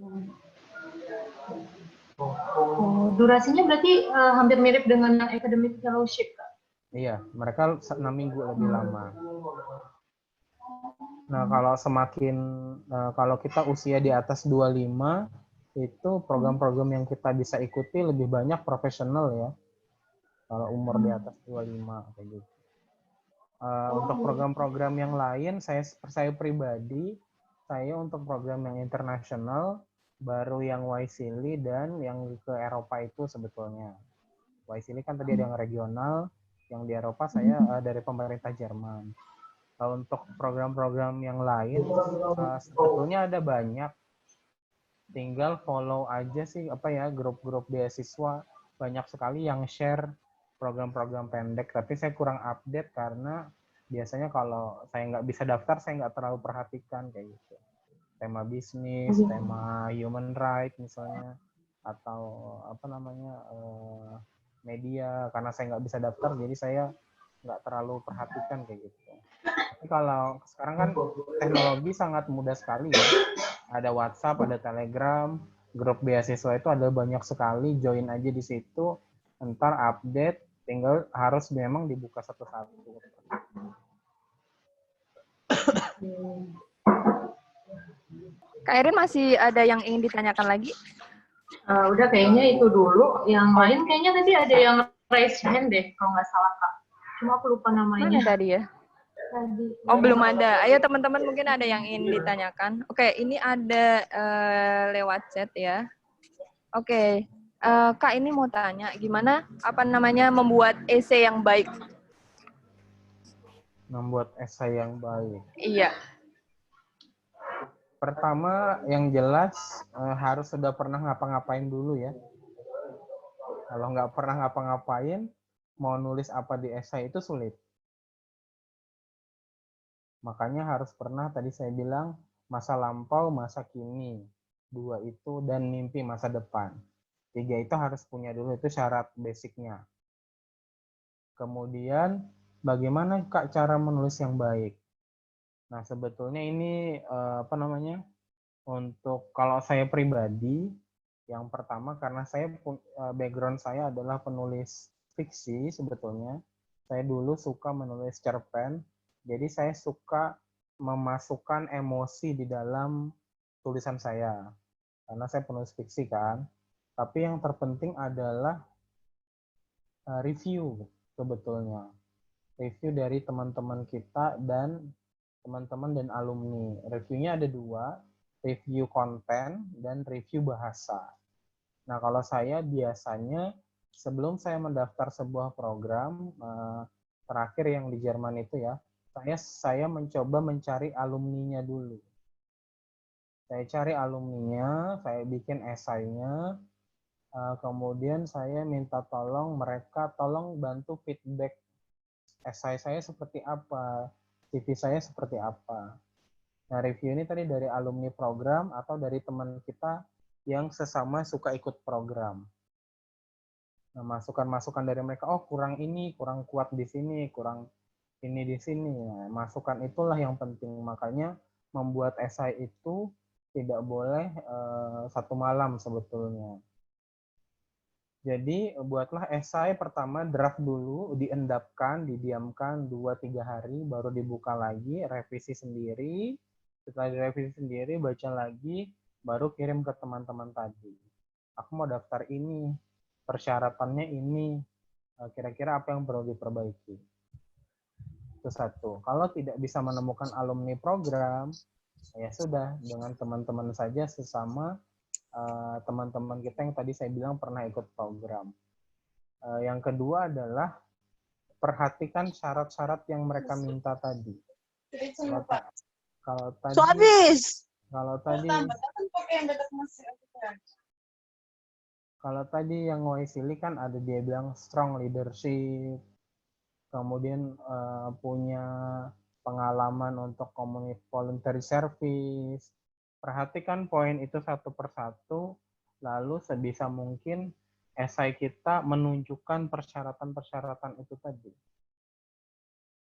Durasinya berarti hampir mirip dengan yang academic fellowship, Kak? Iya, mereka 6 minggu lebih lama. Nah, kalau kita usia di atas 25, itu program-program yang kita bisa ikuti lebih banyak profesional ya. Kalau umur di atas 25 kayak gitu. Untuk program-program yang lain, saya pribadi, saya untuk program yang internasional, baru yang Wisely dan yang ke Eropa itu sebetulnya. Wisely kan tadi ada yang regional, yang di Eropa saya dari pemerintah Jerman. Untuk program-program yang lain sebetulnya ada banyak, tinggal follow aja sih grup-grup beasiswa, banyak sekali yang share program-program pendek, tapi saya kurang update karena biasanya kalau saya nggak bisa daftar, saya nggak terlalu perhatikan kayak gitu. Tema bisnis, tema human right misalnya, atau media, karena saya nggak bisa daftar, jadi saya nggak terlalu perhatikan kayak gitu. Tapi kalau sekarang kan teknologi sangat mudah sekali ya. Ada WhatsApp, ada Telegram, grup beasiswa itu ada banyak sekali, join aja di situ, ntar update, tinggal harus memang dibuka satu-satu. Kak Erin masih ada yang ingin ditanyakan lagi? Udah kayaknya itu dulu. Yang lain kayaknya tadi ada yang raise hand deh, kalau nggak salah Kak. Cuma aku lupa namanya. Mana tadi ya? Oh, belum ada. Ayo teman-teman, mungkin ada yang ingin ditanyakan. Oke, ini ada lewat chat ya. Oke, Kak ini mau tanya, gimana membuat essay yang baik? Membuat essay yang baik. Iya. Pertama, yang jelas harus sudah pernah ngapa-ngapain dulu ya. Kalau nggak pernah ngapa-ngapain, mau nulis apa di essay itu sulit. Makanya harus pernah, tadi saya bilang, masa lampau, masa kini. 2 itu, dan mimpi masa depan. 3 itu harus punya dulu, itu syarat basicnya. Kemudian, bagaimana Kak cara menulis yang baik? Nah, sebetulnya ini, untuk kalau saya pribadi, yang pertama karena saya background saya adalah penulis fiksi sebetulnya. Saya dulu suka menulis cerpen, jadi saya suka memasukkan emosi di dalam tulisan saya. Karena saya penulis fiksi kan. Tapi yang terpenting adalah review sebetulnya. Review dari teman-teman kita dan teman-teman dan alumni. Reviewnya ada 2, review konten dan review bahasa. Nah, kalau saya biasanya sebelum saya mendaftar sebuah program, terakhir yang di Jerman itu ya, saya mencoba mencari alumninya dulu. Saya cari alumninya, saya bikin esainya, kemudian saya minta tolong mereka, tolong bantu feedback esai saya seperti apa, CV saya seperti apa. Nah, review ini tadi dari alumni program atau dari teman kita yang sesama suka ikut program. Nah, masukan-masukan dari mereka, oh kurang ini, kurang kuat di sini, kurang ini di sini. Nah, masukan itulah yang penting. Makanya membuat esai itu tidak boleh 1 malam sebetulnya. Jadi buatlah esai pertama, draft dulu, diendapkan, didiamkan 2-3 hari, baru dibuka lagi, revisi sendiri. Setelah direvisi sendiri, baca lagi, baru kirim ke teman-teman tadi. Aku mau daftar ini, persyaratannya ini, kira-kira apa yang perlu diperbaiki. Itu 1. Kalau tidak bisa menemukan alumni program, ya sudah, dengan teman-teman saja sesama teman-teman kita yang tadi saya bilang pernah ikut program. Yang kedua adalah perhatikan syarat-syarat yang mereka minta tadi. Kalau tadi yang Wisely kan ada dia bilang strong leadership, kemudian punya pengalaman untuk community voluntary service. Perhatikan poin itu satu persatu, lalu sebisa mungkin esai kita menunjukkan persyaratan-persyaratan itu tadi.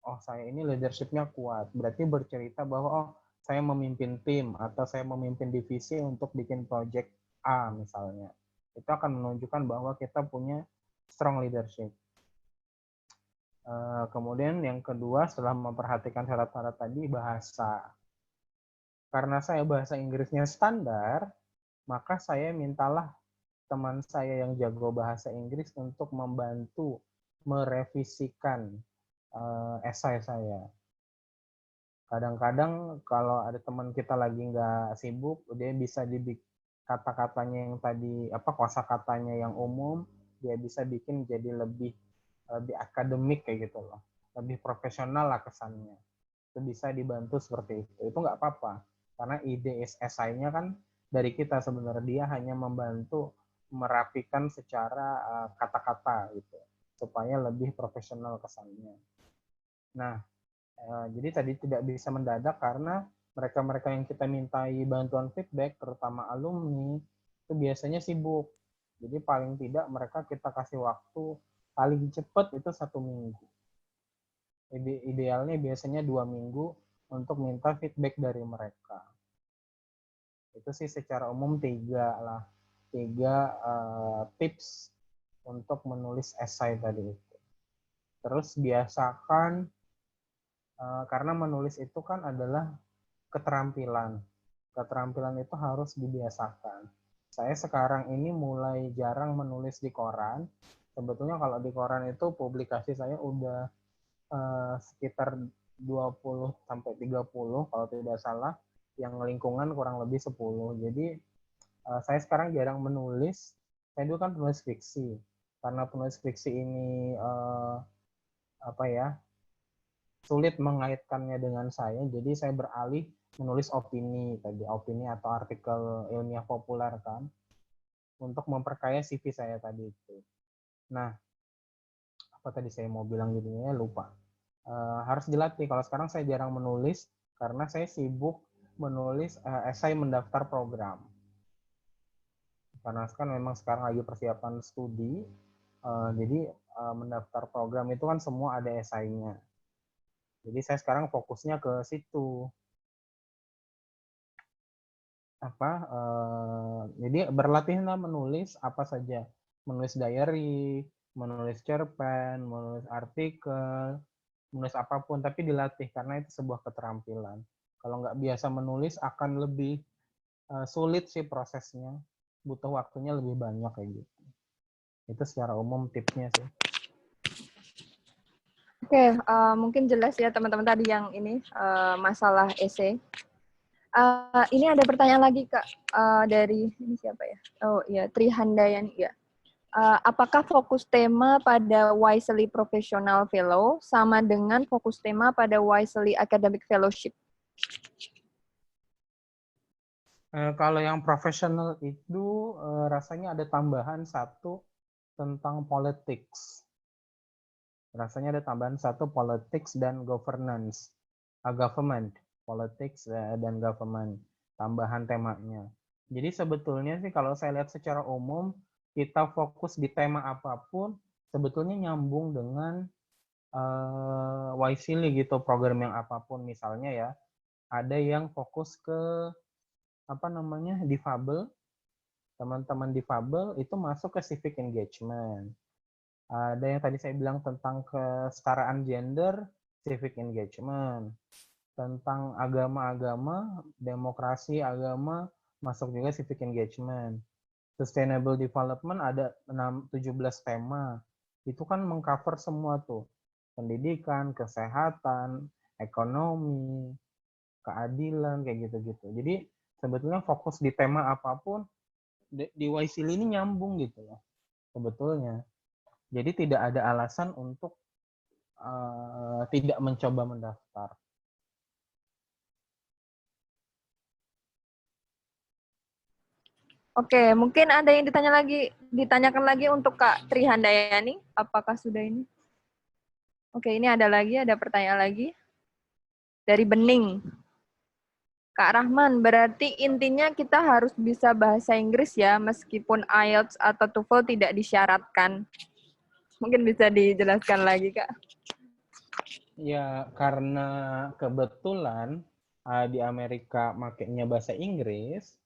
Oh, saya ini leadership-nya kuat. Berarti bercerita bahwa saya memimpin tim atau saya memimpin divisi untuk bikin project A misalnya. Itu akan menunjukkan bahwa kita punya strong leadership. Kemudian yang kedua, setelah memperhatikan syarat-syarat tadi, bahasa. Karena saya bahasa Inggrisnya standar, maka saya mintalah teman saya yang jago bahasa Inggris untuk membantu merevisikan esai saya. Kadang-kadang kalau ada teman kita lagi nggak sibuk, dia bisa dibikin kata-katanya yang tadi, kosakatanya yang umum, dia bisa bikin jadi lebih akademik kayak gitu loh, lebih profesional lah kesannya. Itu bisa dibantu seperti itu nggak apa-apa, karena ide esainya kan dari kita sebenarnya, dia hanya membantu merapikan secara kata-kata gitu, supaya lebih profesional kesannya. Nah, jadi tadi tidak bisa mendadak karena mereka-mereka yang kita mintai bantuan feedback, terutama alumni, itu biasanya sibuk. Jadi paling tidak mereka kita kasih waktu paling cepat itu 1 minggu. Idealnya biasanya 2 minggu untuk minta feedback dari mereka. Itu sih secara umum 3 tips untuk menulis esai tadi itu. Terus biasakan, karena menulis itu kan adalah keterampilan. Keterampilan itu harus dibiasakan. Saya sekarang ini mulai jarang menulis di koran. Sebetulnya kalau di koran itu publikasi saya udah sekitar 20 sampai 30 kalau tidak salah, yang lingkungan kurang lebih 10. Jadi saya sekarang jarang menulis. Saya dulu kan penulis fiksi. Karena penulis fiksi ini sulit mengaitkannya dengan saya, jadi saya beralih menulis opini atau artikel ilmiah populer kan, untuk memperkaya CV saya tadi itu. Nah, apa tadi saya mau bilang jadinya lupa. Harus dilatih. Kalau sekarang saya jarang menulis karena saya sibuk menulis esai mendaftar program. Karena kan memang sekarang lagi persiapan studi, jadi mendaftar program itu kan semua ada esainya. Jadi saya sekarang fokusnya ke situ. Jadi berlatihlah menulis apa saja. Menulis diary, menulis cerpen, menulis artikel, menulis apapun, tapi dilatih karena itu sebuah keterampilan. Kalau nggak biasa menulis akan lebih sulit sih prosesnya, butuh waktunya lebih banyak kayak gitu. Itu secara umum tipsnya sih. Oke, mungkin jelas ya teman-teman tadi yang ini masalah esai. Ini ada pertanyaan lagi Kak, dari ini siapa ya? Oh iya, Trihandayani ya. Apakah fokus tema pada Wisely Professional Fellow sama dengan fokus tema pada Wisely Academic Fellowship? Kalau yang profesional itu rasanya ada tambahan 1 tentang politics. Rasanya ada tambahan 1 politics dan governance, government, politics dan government, tambahan temanya. Jadi sebetulnya sih kalau saya lihat secara umum, kita fokus di tema apapun, sebetulnya nyambung dengan Wisely gitu, program yang apapun. Misalnya ya, ada yang fokus ke difabel, teman-teman difabel itu masuk ke civic engagement. Ada yang tadi saya bilang tentang kesetaraan gender, civic engagement. Tentang agama-agama, demokrasi agama, masuk juga civic engagement. Sustainable development ada 17 tema. Itu kan mengcover semua tuh. Pendidikan, kesehatan, ekonomi, keadilan, kayak gitu-gitu. Jadi sebetulnya fokus di tema apapun, di Wisely ini nyambung gitu loh, sebetulnya. Jadi tidak ada alasan untuk tidak mencoba mendaftar. Oke, mungkin ada yang ditanyakan lagi untuk Kak Trihandayani. Apakah sudah ini? Oke, ini ada pertanyaan lagi dari Bening. Kak Rahman, berarti intinya kita harus bisa bahasa Inggris ya, meskipun IELTS atau TOEFL tidak disyaratkan. Mungkin bisa dijelaskan lagi, Kak. Ya, karena kebetulan di Amerika makainya bahasa Inggris,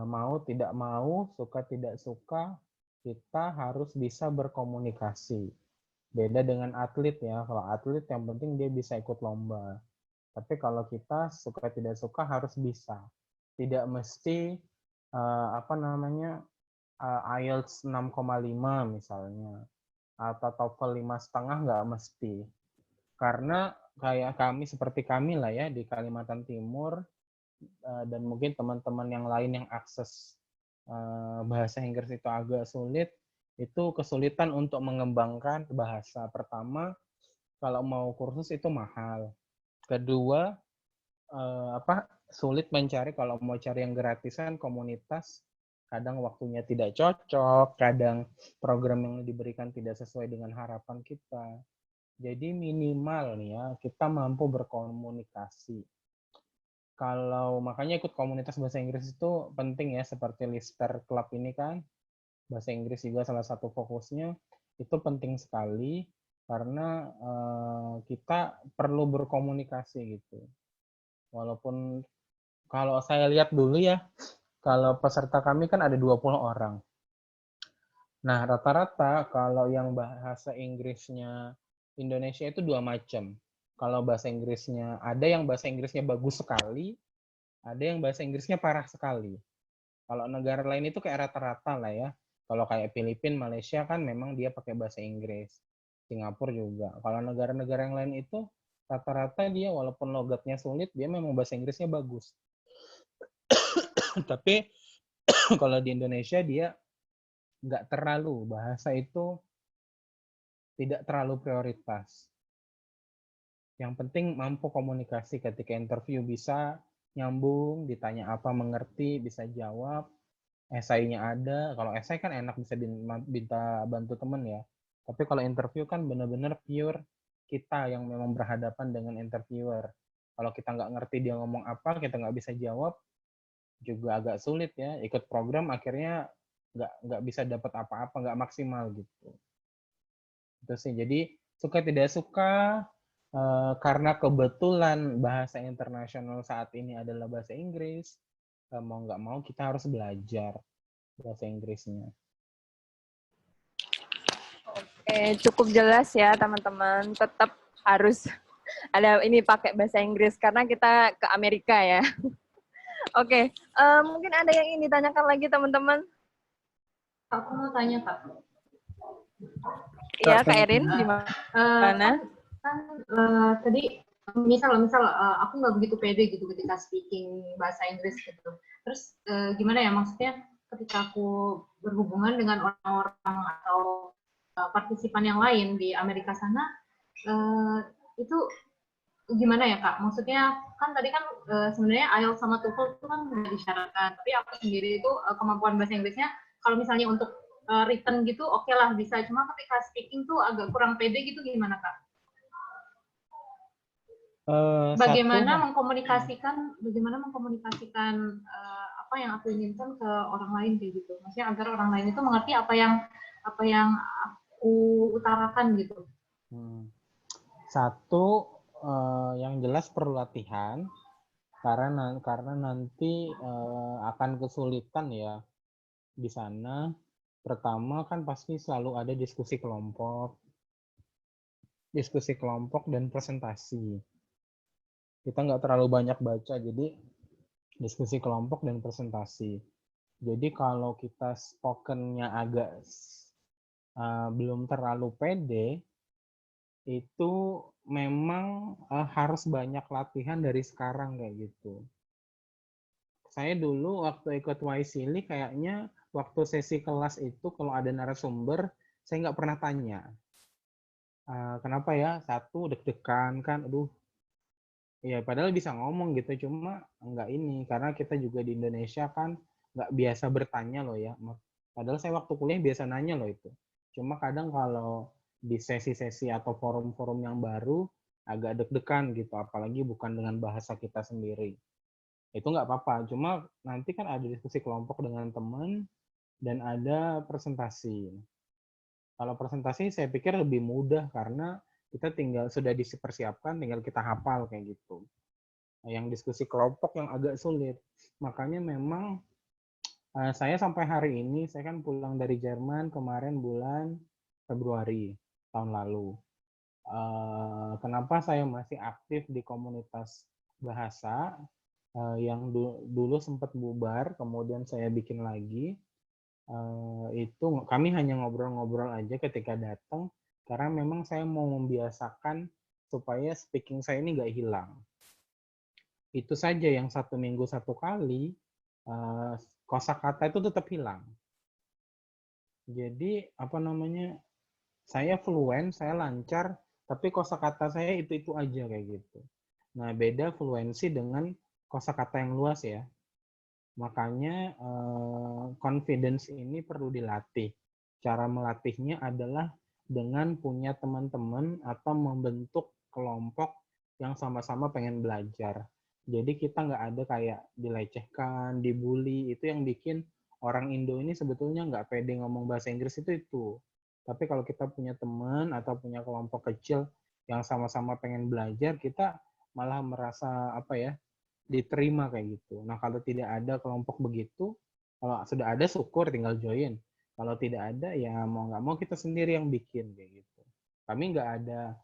mau tidak mau, suka tidak suka, kita harus bisa berkomunikasi. Beda dengan atlet ya, kalau atlet yang penting dia bisa ikut lomba. Tapi kalau kita suka tidak suka harus bisa. Tidak mesti IELTS 6,5 misalnya, atau TOEFL 5,5 nggak mesti. Karena kayak seperti kami lah ya di Kalimantan Timur, dan mungkin teman-teman yang lain yang akses bahasa Inggris itu agak sulit, itu kesulitan untuk mengembangkan bahasa. Pertama, kalau mau kursus itu mahal. Kedua, sulit mencari, kalau mau cari yang gratisan komunitas, kadang waktunya tidak cocok, kadang program yang diberikan tidak sesuai dengan harapan kita. Jadi minimal nih ya, kita mampu berkomunikasi. Kalau makanya ikut komunitas bahasa Inggris itu penting ya, seperti Lister Club ini kan, bahasa Inggris juga salah satu fokusnya, itu penting sekali karena kita perlu berkomunikasi gitu. Walaupun kalau saya lihat dulu ya, kalau peserta kami kan ada 20 orang. Nah, rata-rata kalau yang bahasa Inggrisnya Indonesia itu 2 macam. Kalau bahasa Inggrisnya, ada yang bahasa Inggrisnya bagus sekali, ada yang bahasa Inggrisnya parah sekali. Kalau negara lain itu kayak rata-rata lah ya. Kalau kayak Filipina, Malaysia kan memang dia pakai bahasa Inggris. Singapura juga. Kalau negara-negara yang lain itu rata-rata dia walaupun logatnya sulit, dia memang bahasa Inggrisnya bagus. Tapi kalau di Indonesia dia nggak terlalu, bahasa itu tidak terlalu prioritas. Yang penting mampu komunikasi ketika interview, bisa nyambung, ditanya apa mengerti, bisa jawab. Esainya ada, kalau esai kan enak bisa minta bantu temen ya. Tapi kalau interview kan benar-benar pure kita yang memang berhadapan dengan interviewer. Kalau kita nggak ngerti dia ngomong apa, kita nggak bisa jawab, juga agak sulit ya. Ikut program akhirnya nggak bisa dapat apa-apa, nggak maksimal gitu. Itu sih. Jadi suka tidak suka, karena kebetulan bahasa internasional saat ini adalah bahasa Inggris, mau nggak mau kita harus belajar bahasa Inggrisnya. Cukup jelas ya teman-teman. Tetap harus ada ini pakai bahasa Inggris karena kita ke Amerika ya. Oke, mungkin ada yang ingin ditanyakan lagi teman-teman? Aku mau tanya Kak. Iya Kak Erin, gimana? Tadi misal aku nggak begitu pede gitu ketika speaking bahasa Inggris gitu. Terus gimana ya, maksudnya ketika aku berhubungan dengan orang-orang atau partisipan yang lain di Amerika sana, itu gimana ya Kak? Maksudnya kan tadi kan sebenarnya IELTS sama TOEFL itu kan sudah disyaratkan, tapi aku sendiri itu kemampuan bahasa Inggrisnya kalau misalnya untuk written gitu oke lah bisa, cuma ketika speaking tuh agak kurang pede gitu, gimana Kak? Bagaimana mengkomunikasikan apa yang aku inginkan ke orang lain kayak gitu, maksudnya agar orang lain itu mengerti apa yang aku utarakan gitu. Satu, yang jelas perlu latihan karena nanti akan kesulitan ya di sana. Pertama kan pasti selalu ada diskusi kelompok dan presentasi. Kita nggak terlalu banyak baca, jadi diskusi kelompok dan presentasi. Jadi kalau kita spoken-nya agak belum terlalu pede, itu memang harus banyak latihan dari sekarang kayak gitu. Saya dulu waktu ikut YSILI kayaknya waktu sesi kelas itu kalau ada narasumber, saya nggak pernah tanya. Kenapa ya? Satu, deg-degan kan, aduh. Ya padahal bisa ngomong gitu, cuma nggak ini. Karena kita juga di Indonesia kan nggak biasa bertanya loh ya. Padahal saya waktu kuliah biasa nanya loh itu. Cuma kadang kalau di sesi-sesi atau forum-forum yang baru, agak deg-degan gitu. Apalagi bukan dengan bahasa kita sendiri. Itu nggak apa-apa. Cuma nanti kan ada diskusi kelompok dengan teman, dan ada presentasi. Kalau presentasi saya pikir lebih mudah karena kita tinggal sudah dipersiapkan, tinggal kita hafal kayak gitu. Yang diskusi kelompok yang agak sulit. Makanya memang saya sampai hari ini, saya kan pulang dari Jerman kemarin bulan Februari tahun lalu. Kenapa saya masih aktif di komunitas bahasa yang dulu sempat bubar, kemudian saya bikin lagi. Itu kami hanya ngobrol-ngobrol aja ketika datang, karena memang saya mau membiasakan supaya speaking saya ini nggak hilang. Itu saja yang 1 minggu 1 kali, kosakata itu tetap hilang. Jadi apa namanya? Saya fluent, saya lancar, tapi kosakata saya itu aja kayak gitu. Nah, beda fluensi dengan kosakata yang luas ya. Makanya confidence ini perlu dilatih. Cara melatihnya adalah dengan punya teman-teman atau membentuk kelompok yang sama-sama pengen belajar. Jadi kita nggak ada kayak dilecehkan, dibully, itu yang bikin orang Indo ini sebetulnya nggak pede ngomong bahasa Inggris itu. Tapi kalau kita punya teman atau punya kelompok kecil yang sama-sama pengen belajar, kita malah merasa apa ya, diterima kayak gitu. Nah, kalau tidak ada kelompok begitu, kalau sudah ada syukur tinggal join. Kalau tidak ada ya mau nggak mau kita sendiri yang bikin kayak gitu. Kami nggak ada,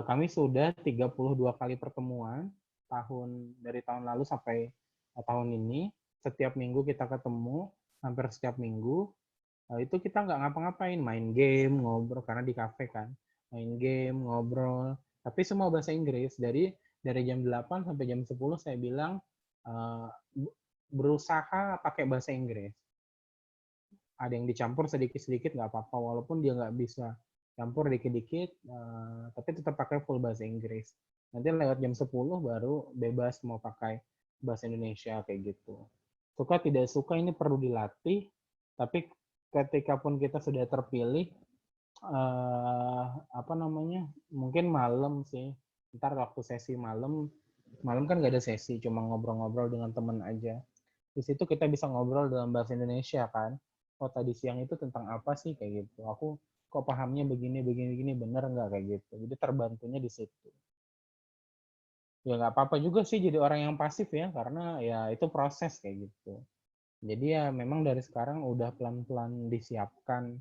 kami sudah 32 kali pertemuan dari tahun lalu sampai tahun ini. Setiap minggu kita ketemu, hampir setiap minggu. Itu kita nggak ngapa-ngapain, main game, ngobrol karena di kafe kan, main game, ngobrol, tapi semua bahasa Inggris. Dari jam 8 sampai jam 10 saya bilang berusaha pakai bahasa Inggris. Ada yang dicampur sedikit-sedikit nggak apa-apa, walaupun dia nggak bisa campur dikit-dikit, tapi tetap pakai full bahasa Inggris. Nanti lewat jam 10 baru bebas mau pakai bahasa Indonesia kayak gitu. Suka tidak suka ini perlu dilatih, tapi ketika pun kita sudah terpilih, apa namanya, mungkin malam sih, ntar waktu sesi malam kan nggak ada sesi, cuma ngobrol-ngobrol dengan teman aja. Di situ kita bisa ngobrol dalam bahasa Indonesia kan. Oh tadi siang itu tentang apa sih kayak gitu. Aku kok pahamnya begini, bener nggak kayak gitu. Jadi terbantunya di situ. Ya nggak apa-apa juga sih jadi orang yang pasif ya, karena ya itu proses kayak gitu. Jadi ya memang dari sekarang udah pelan-pelan disiapkan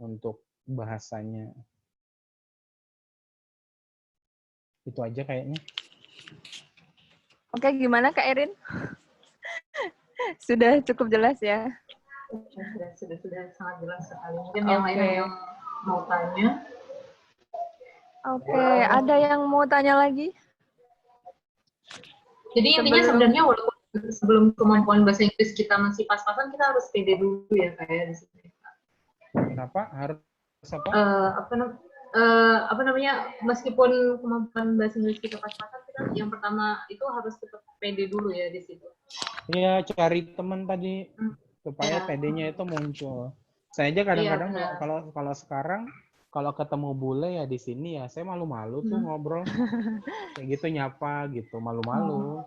untuk bahasanya. Itu aja kayaknya. Oke, gimana Kak Erin? Sudah cukup jelas ya? Sudah sangat jelas sekali. Mungkin yang lain ada yang mau tanya. Oke, ada yang mau tanya lagi? Jadi intinya sebenarnya walaupun sebelum kemampuan bahasa Inggris kita masih pas-pasan, kita harus pede dulu ya kayak di sini. Kenapa? Harus apa? Apa namanya, meskipun kemampuan bahasa Inggris kita pas-pasan, kita yang pertama itu harus tetap pede dulu ya di situ. Iya, cari teman tadi supaya pedenya itu muncul. Saya aja kadang-kadang kalau sekarang kalau ketemu bule ya di sini ya saya malu-malu tuh ngobrol kayak gitu, nyapa gitu, malu-malu.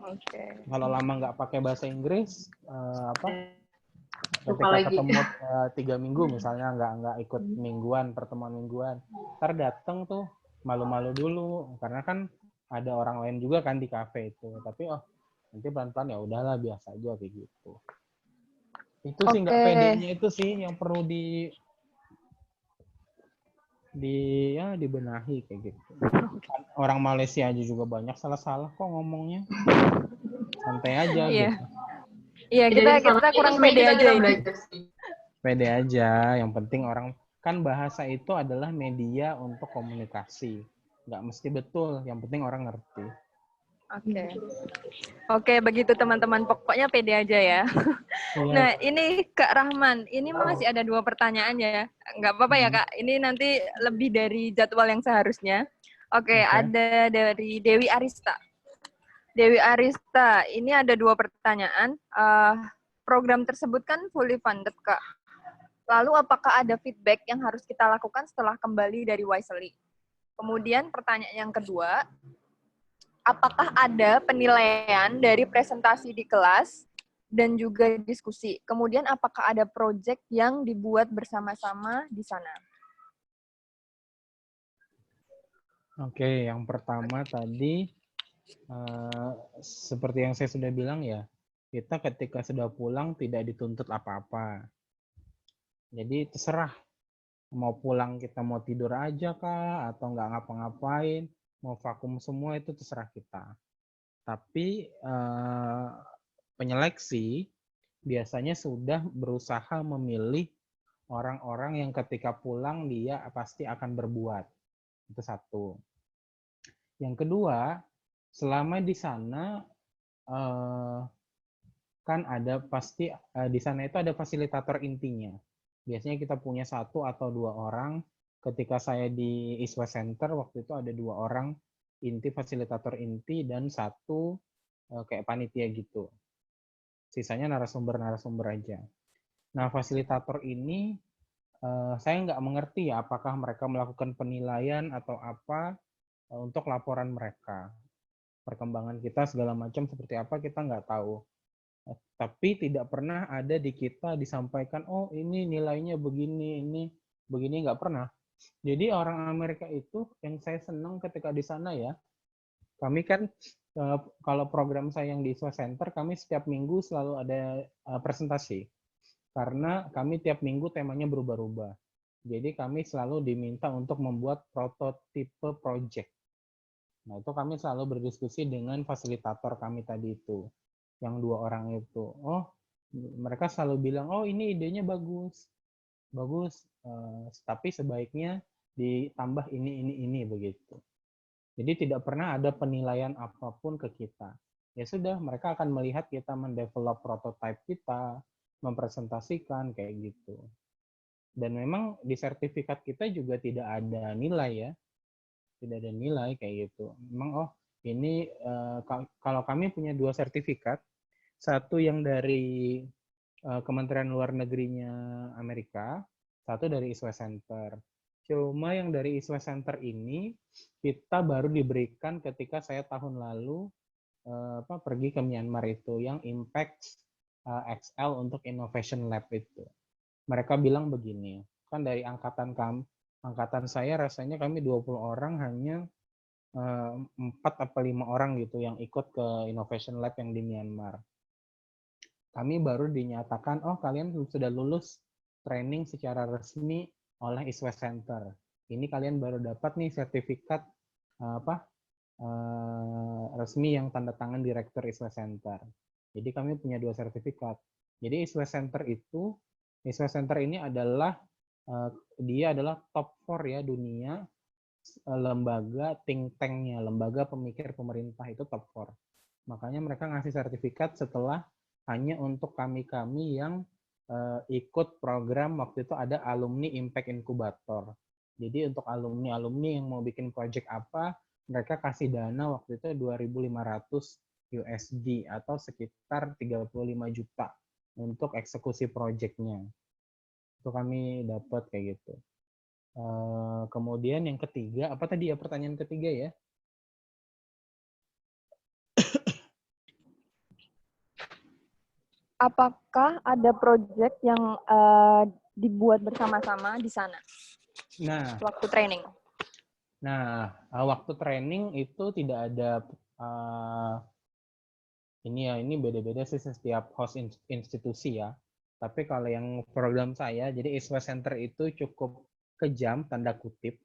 Oke. Kalau lama nggak pakai bahasa Inggris, ketika ketemu 3 minggu misalnya nggak ikut pertemuan mingguan, ntar dateng tuh malu-malu dulu karena kan ada orang lain juga kan di kafe itu, tapi nanti pelan-pelan ya udahlah biasa aja kayak gitu. Itu sih nggak pedenya itu sih yang perlu dibenahi kayak gitu. Orang Malaysia aja juga banyak salah-salah kok ngomongnya. Santai aja gitu. Iya, kita kurang pede aja ini. Pede aja, yang penting orang kan bahasa itu adalah media untuk komunikasi. Nggak mesti betul, yang penting orang ngerti. Oke, begitu teman-teman. Pokoknya pede aja ya. Nah, ini Kak Rahman, ini masih ada 2 pertanyaan ya. Nggak apa-apa ya Kak, ini nanti lebih dari jadwal yang seharusnya. Oke, ada dari Dewi Arista. Dewi Arista, ini ada 2 pertanyaan. Program tersebut kan fully funded Kak. Lalu apakah ada feedback yang harus kita lakukan setelah kembali dari Wisely? Kemudian pertanyaan yang kedua, apakah ada penilaian dari presentasi di kelas dan juga diskusi? Kemudian apakah ada proyek yang dibuat bersama-sama di sana? Oke, yang pertama tadi seperti yang saya sudah bilang ya, kita ketika sudah pulang tidak dituntut apa-apa. Jadi terserah mau pulang kita mau tidur aja kah atau nggak ngapa-ngapain, mau vakum semua itu terserah kita. Tapi penyeleksi biasanya sudah berusaha memilih orang-orang yang ketika pulang dia pasti akan berbuat. Itu satu. Yang kedua, selama di sana kan ada pasti di sana itu ada fasilitator intinya. Biasanya kita punya 1 atau 2 orang. Ketika saya di ISWA Center waktu itu ada 2 orang inti, fasilitator inti, dan 1 kayak panitia gitu. Sisanya narasumber-narasumber aja. Nah, fasilitator ini saya nggak mengerti ya apakah mereka melakukan penilaian atau apa untuk laporan mereka. Perkembangan kita segala macam seperti apa kita nggak tahu. Tapi tidak pernah ada di kita disampaikan, oh ini nilainya begini, ini begini, nggak pernah. Jadi orang Amerika itu yang saya senang ketika di sana ya, kami kan kalau program saya yang di ISWA Center, kami setiap minggu selalu ada presentasi. Karena kami tiap minggu temanya berubah-ubah. Jadi kami selalu diminta untuk membuat prototipe project. Nah, itu kami selalu berdiskusi dengan fasilitator kami tadi itu, yang 2 orang itu. Oh, mereka selalu bilang, oh ini idenya bagus, bagus, tapi sebaiknya ditambah ini begitu. Jadi tidak pernah ada penilaian apapun ke kita. Ya sudah, mereka akan melihat kita mendevelop prototipe kita, mempresentasikan kayak gitu. Dan memang di sertifikat kita juga tidak ada nilai ya, tidak ada nilai kayak gitu. Memang oh ini kalau kami punya 2 sertifikat, satu yang dari Kementerian Luar Negerinya Amerika, satu dari ISWA Center. Cuma yang dari ISWA Center ini kita baru diberikan ketika saya tahun lalu pergi ke Myanmar itu, yang Impact XL untuk Innovation Lab itu. Mereka bilang begini, kan dari angkatan saya rasanya kami 20 orang hanya 4 atau 5 orang gitu yang ikut ke Innovation Lab yang di Myanmar. Kami baru dinyatakan, oh kalian sudah lulus training secara resmi oleh ISWA Center. Ini kalian baru dapat nih sertifikat resmi yang tanda tangan Direktur ISWA Center. Jadi kami punya 2 sertifikat. Jadi ISWA Center ini adalah dia adalah top 4 ya dunia lembaga think tank-nya, lembaga pemikir pemerintah itu top 4. Makanya mereka ngasih sertifikat setelah hanya untuk kami-kami yang ikut program waktu itu ada Alumni Impact Incubator. Jadi untuk alumni-alumni yang mau bikin project apa, mereka kasih dana waktu itu 2.500 USD atau sekitar 35 juta untuk eksekusi projectnya. Itu kami dapat kayak gitu. Kemudian yang ketiga, apa tadi ya pertanyaan ketiga ya? Apakah ada project yang dibuat bersama-sama di sana? Nah, waktu training. Nah, waktu training itu tidak ada ini beda-beda sih setiap host institusi ya. Tapi kalau yang program saya, jadi ISWA Center itu cukup kejam tanda kutip.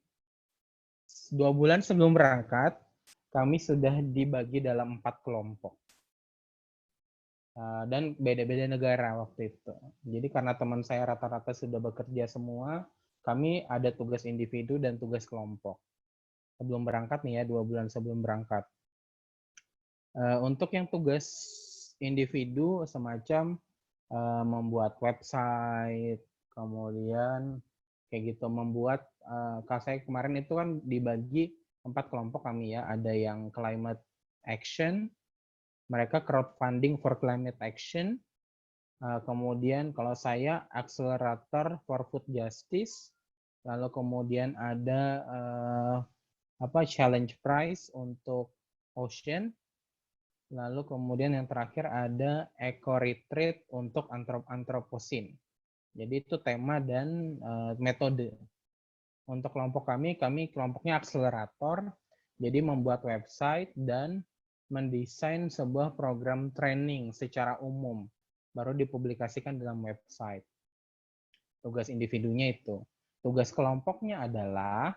2 bulan sebelum berangkat, kami sudah dibagi dalam 4 kelompok. Dan beda-beda negara waktu itu. Jadi karena teman saya rata-rata sudah bekerja semua, kami ada tugas individu dan tugas kelompok. Sebelum berangkat nih ya, 2 bulan sebelum berangkat. Untuk yang tugas individu semacam membuat website, kemudian kayak gitu membuat, kalau saya kemarin itu kan dibagi 4 kelompok kami ya, ada yang climate action, mereka crowdfunding for climate action, kemudian kalau saya accelerator for food justice, lalu kemudian ada challenge prize untuk ocean, lalu kemudian yang terakhir ada eco retreat untuk anthropocene. Jadi itu tema dan metode. Untuk kelompok kami kelompoknya akselerator, jadi membuat website dan mendesain sebuah program training secara umum, baru dipublikasikan dalam website. Tugas individunya itu. Tugas kelompoknya adalah,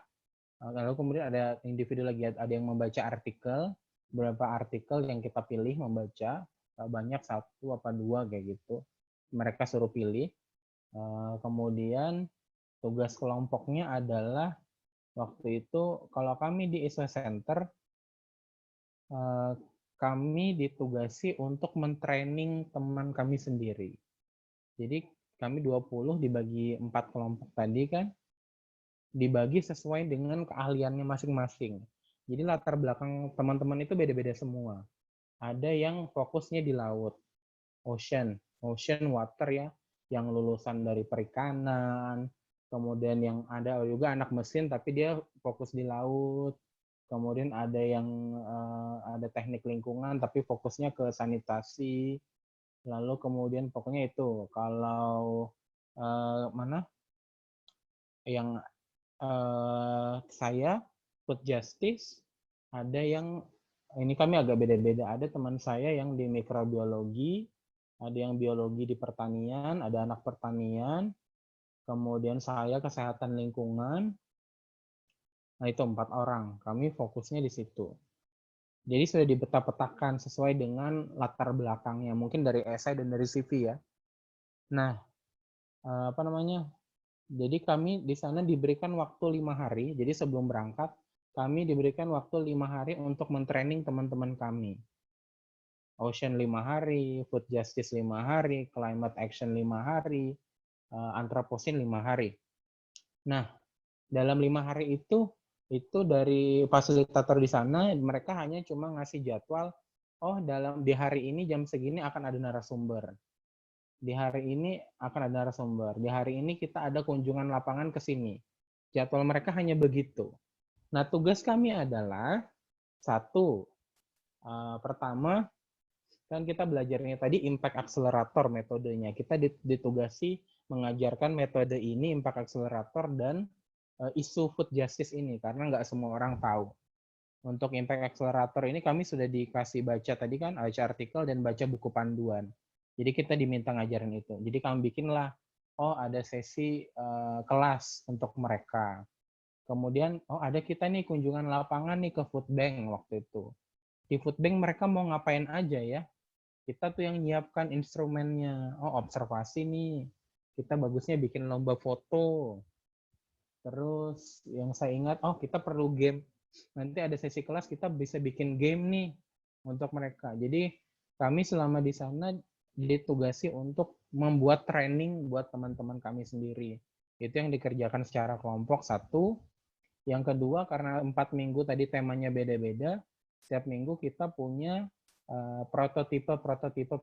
lalu kemudian ada individu lagi, ada yang membaca artikel, beberapa artikel yang kita pilih membaca, banyak 1 apa 2 kayak gitu. Mereka suruh pilih. Kemudian tugas kelompoknya adalah waktu itu kalau kami di ISWA Center kami ditugasi untuk mentraining teman kami sendiri. Jadi kami 20 dibagi 4 kelompok tadi kan, dibagi sesuai dengan keahliannya masing-masing. Jadi latar belakang teman-teman itu beda-beda semua. Ada yang fokusnya di laut, ocean water ya, yang lulusan dari perikanan, kemudian yang ada juga anak mesin tapi dia fokus di laut, kemudian ada yang ada teknik lingkungan tapi fokusnya ke sanitasi, lalu kemudian pokoknya itu kalau mana yang saya food justice, ada yang ini kami agak beda-beda, ada teman saya yang di mikrobiologi, ada yang biologi di pertanian, ada anak pertanian, kemudian saya kesehatan lingkungan. Nah, itu 4 orang. Kami fokusnya di situ. Jadi sudah dipeta-petakan sesuai dengan latar belakangnya, mungkin dari esai dan dari CV ya. Nah, apa namanya? Jadi kami di sana diberikan waktu 5 hari. Jadi sebelum berangkat, kami diberikan waktu 5 hari untuk mentraining teman-teman kami. Ocean 5 hari, Food Justice 5 hari, Climate Action 5 hari, Anthropocene 5 hari. Nah, dalam 5 hari itu dari fasilitator di sana, mereka hanya cuma ngasih jadwal, oh di hari ini jam segini akan ada narasumber. Di hari ini akan ada narasumber. Di hari ini kita ada kunjungan lapangan ke sini. Jadwal mereka hanya begitu. Nah, tugas kami adalah, satu, pertama, kan kita belajarnya tadi impact accelerator metodenya. Kita ditugasi mengajarkan metode ini, impact accelerator, dan isu food justice ini, karena nggak semua orang tahu. Untuk impact accelerator ini kami sudah dikasih baca tadi kan, baca artikel dan baca buku panduan. Jadi kita diminta ngajarin itu. Jadi kami bikinlah, oh ada sesi kelas untuk mereka. Kemudian, oh ada kita nih kunjungan lapangan nih ke food bank waktu itu. Di food bank mereka mau ngapain aja ya? Kita tuh yang nyiapkan instrumennya. Oh observasi nih. Kita bagusnya bikin lomba foto. Terus yang saya ingat, oh kita perlu game. Nanti ada sesi kelas kita bisa bikin game nih untuk mereka. Jadi kami selama di sana ditugasi untuk membuat training buat teman-teman kami sendiri. Itu yang dikerjakan secara kelompok, satu. Yang kedua, karena 4 minggu tadi temanya beda-beda, setiap minggu kita punya prototipe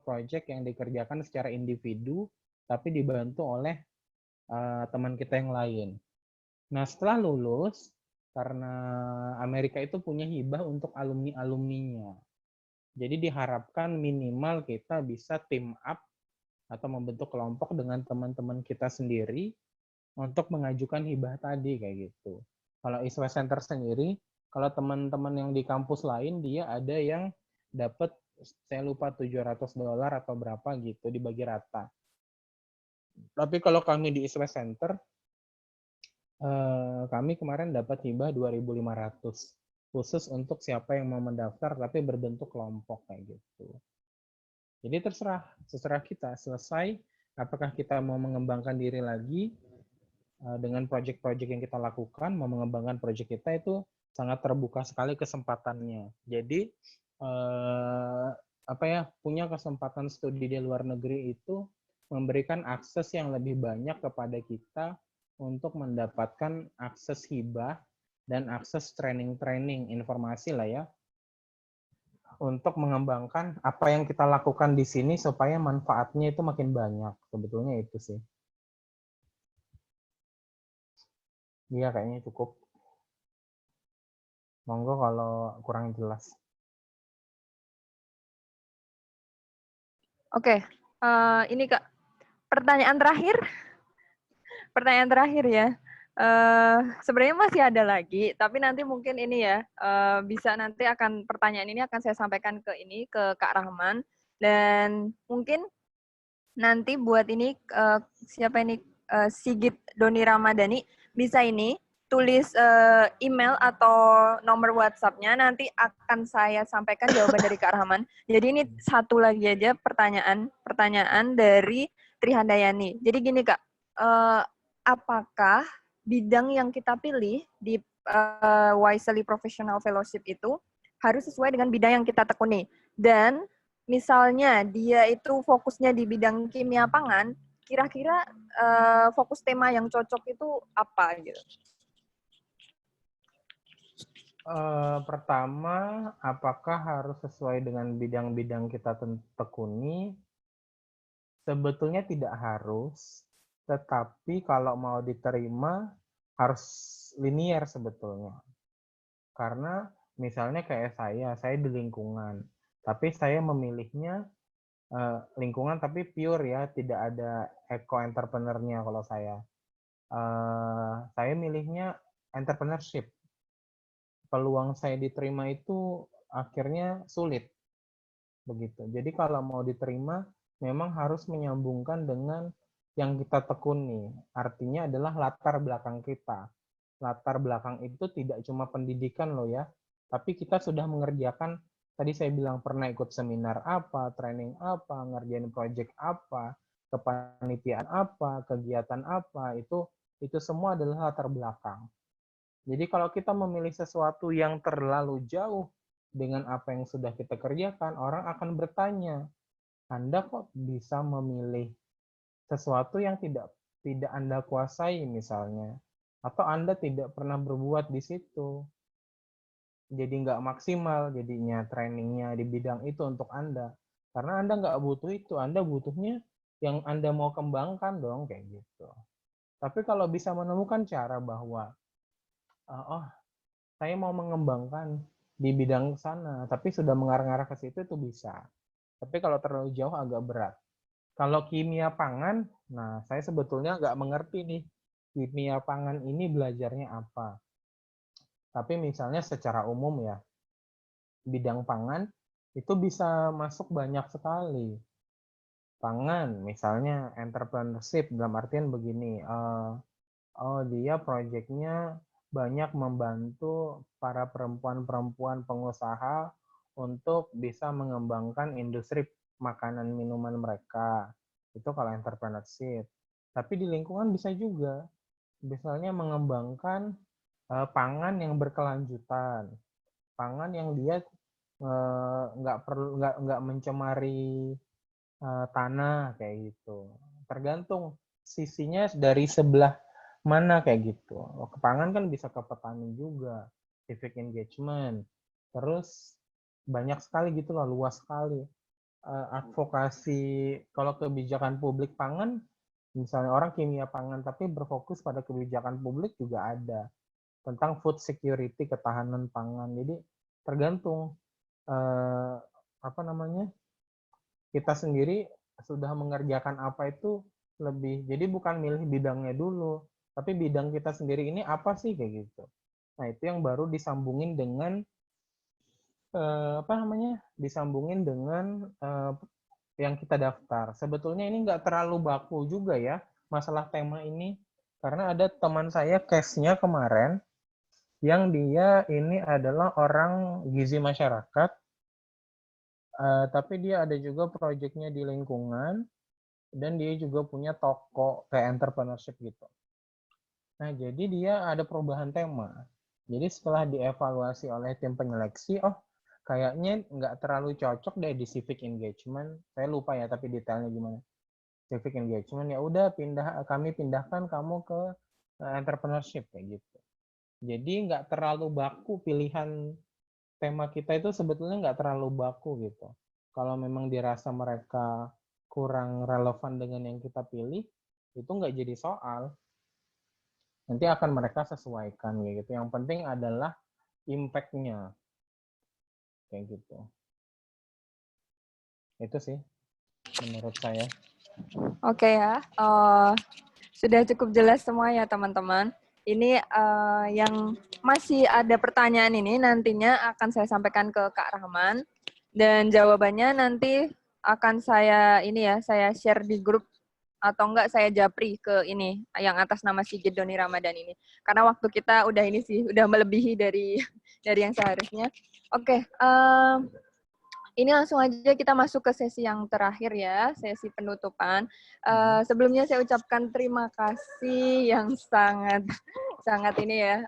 project yang dikerjakan secara individu, tapi dibantu oleh teman kita yang lain. Nah, setelah lulus, karena Amerika itu punya hibah untuk alumni-alumninya. Jadi diharapkan minimal kita bisa team up atau membentuk kelompok dengan teman-teman kita sendiri untuk mengajukan hibah tadi kayak gitu. Kalau ISWA Center sendiri, kalau teman-teman yang di kampus lain, dia ada yang dapat, saya lupa $700 atau berapa gitu, dibagi rata. Tapi kalau kami di ISWA Center, kami kemarin dapat hibah 2.500 khusus untuk siapa yang mau mendaftar tapi berbentuk kelompok kayak gitu. Jadi terserah kita selesai apakah kita mau mengembangkan diri lagi dengan proyek-proyek yang kita lakukan, mau mengembangkan proyek kita itu sangat terbuka sekali kesempatannya. Jadi punya kesempatan studi di luar negeri itu memberikan akses yang lebih banyak kepada kita untuk mendapatkan akses hibah dan akses training-training informasi lah ya, untuk mengembangkan apa yang kita lakukan di sini supaya manfaatnya itu makin banyak. Sebetulnya itu sih. Iya, kayaknya cukup. Monggo kalau kurang jelas. Oke, ini Kak, pertanyaan terakhir ya. Sebenarnya masih ada lagi, tapi nanti mungkin ini ya, bisa nanti pertanyaan ini akan saya sampaikan ke Kak Rahman, dan mungkin nanti buat ini siapa ini Sigit Doni Ramadhani bisa ini tulis email atau nomor WhatsApp-nya, nanti akan saya sampaikan jawaban dari Kak Rahman. Jadi ini satu lagi aja pertanyaan dari Trihandayani. Jadi gini Kak, apakah bidang yang kita pilih di Wisely Professional Fellowship itu harus sesuai dengan bidang yang kita tekuni? dan misalnya dia itu fokusnya di bidang kimia pangan, kira-kira fokus tema yang cocok itu apa gitu? Pertama, apakah harus sesuai dengan bidang-bidang kita tekuni? Sebetulnya tidak harus, tetapi kalau mau diterima harus linier sebetulnya. Karena misalnya kayak saya di lingkungan, tapi saya memilihnya lingkungan tapi pure ya, tidak ada eco-entrepreneur-nya kalau saya. Saya milihnya entrepreneurship. Peluang saya diterima itu akhirnya sulit. Begitu. Jadi kalau mau diterima, memang harus menyambungkan dengan yang kita tekuni. Artinya adalah latar belakang kita. Latar belakang itu tidak cuma pendidikan loh ya, tapi kita sudah mengerjakan, tadi saya bilang pernah ikut seminar apa, training apa, ngerjain project apa, kepanitiaan apa, kegiatan apa, itu semua adalah latar belakang. Jadi kalau kita memilih sesuatu yang terlalu jauh dengan apa yang sudah kita kerjakan, orang akan bertanya, Anda kok bisa memilih sesuatu yang tidak Anda kuasai misalnya, atau Anda tidak pernah berbuat di situ. Jadi nggak maksimal jadinya trainingnya di bidang itu untuk Anda. Karena Anda nggak butuh itu, Anda butuhnya yang Anda mau kembangkan dong, kayak gitu. Tapi kalau bisa menemukan cara bahwa, oh saya mau mengembangkan di bidang sana, tapi sudah mengarah-arah ke situ itu bisa. Tapi kalau terlalu jauh agak berat. Kalau kimia pangan, nah saya sebetulnya nggak mengerti nih, kimia pangan ini belajarnya apa. Tapi misalnya secara umum ya, bidang pangan itu bisa masuk banyak sekali. Pangan, misalnya entrepreneurship, dalam artian begini, oh dia proyeknya banyak membantu para perempuan-perempuan pengusaha untuk bisa mengembangkan industri makanan minuman mereka. Itu kalau entrepreneurship. Tapi di lingkungan bisa juga. Misalnya mengembangkan pangan yang berkelanjutan. Pangan yang dia nggak mencemari tanah kayak gitu. Tergantung sisinya dari sebelah mana kayak gitu. Ke pangan kan bisa ke petani juga, civic engagement. Terus banyak sekali gitu loh, luas sekali. Advokasi kalau kebijakan publik pangan, misalnya orang kimia pangan tapi berfokus pada kebijakan publik juga ada. Tentang food security, ketahanan pangan. Jadi tergantung apa namanya, kita sendiri sudah mengerjakan apa itu lebih, jadi bukan milih bidangnya dulu, tapi bidang kita sendiri ini apa sih kayak gitu. Nah itu yang baru disambungin dengan apa namanya, disambungin dengan yang kita daftar. Sebetulnya ini nggak terlalu baku juga ya masalah tema ini, karena ada teman saya case-nya kemarin yang dia ini adalah orang gizi masyarakat, tapi dia ada juga proyeknya di lingkungan, dan dia juga punya toko kayak entrepreneurship gitu. Nah, jadi dia ada perubahan tema. Jadi setelah dievaluasi oleh tim penyeleksi, oh kayaknya nggak terlalu cocok deh di civic engagement. Saya lupa ya, tapi detailnya gimana. Civic engagement, ya udah kami pindahkan kamu ke entrepreneurship kayak gitu. Jadi nggak terlalu baku pilihan tema kita itu, sebetulnya nggak terlalu baku gitu. Kalau memang dirasa mereka kurang relevan dengan yang kita pilih, itu nggak jadi soal. Nanti akan mereka sesuaikan gitu. Yang penting adalah impact-nya. Kayak gitu. Itu sih menurut saya. Oke ya, sudah cukup jelas semua ya teman-teman. Ini yang masih ada pertanyaan ini nantinya akan saya sampaikan ke Kak Rahman. Dan jawabannya nanti akan saya saya share di grup atau enggak saya japri ke ini yang atas nama Sigit Doni Ramadan ini. Karena waktu kita udah ini sih, udah melebihi dari yang seharusnya. Oke, ini langsung aja kita masuk ke sesi yang terakhir ya, sesi penutupan. Sebelumnya saya ucapkan terima kasih yang sangat ini ya,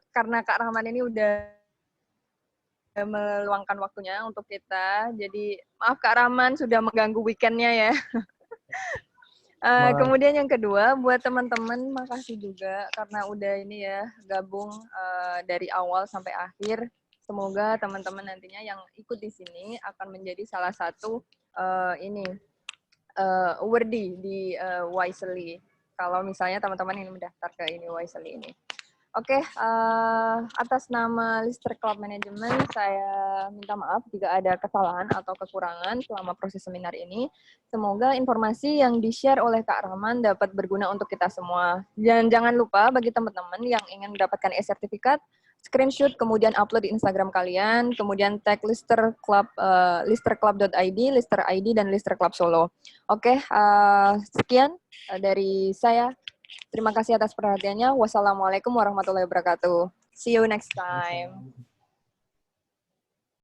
karena Kak Rahman ini udah meluangkan waktunya untuk kita. Jadi maaf Kak Rahman sudah mengganggu weekendnya ya. Kemudian yang kedua, buat teman-teman makasih juga karena udah ini ya gabung dari awal sampai akhir. Semoga teman-teman nantinya yang ikut di sini akan menjadi salah satu awardee di Wisely. Kalau misalnya teman-teman ingin mendaftar ke ini Wisely ini. Oke, atas nama Lister Club Management, saya minta maaf jika ada kesalahan atau kekurangan selama proses seminar ini. Semoga informasi yang di-share oleh Kak Rahman dapat berguna untuk kita semua. Dan jangan lupa bagi teman-teman yang ingin mendapatkan e-sertifikat, screenshot, kemudian upload di Instagram kalian, kemudian tag Lister Club, listerclub.id, Lister ID, dan Lister Club Solo. Oke, sekian dari saya. Terima kasih atas perhatiannya. Wassalamualaikum warahmatullahi wabarakatuh. See you next time.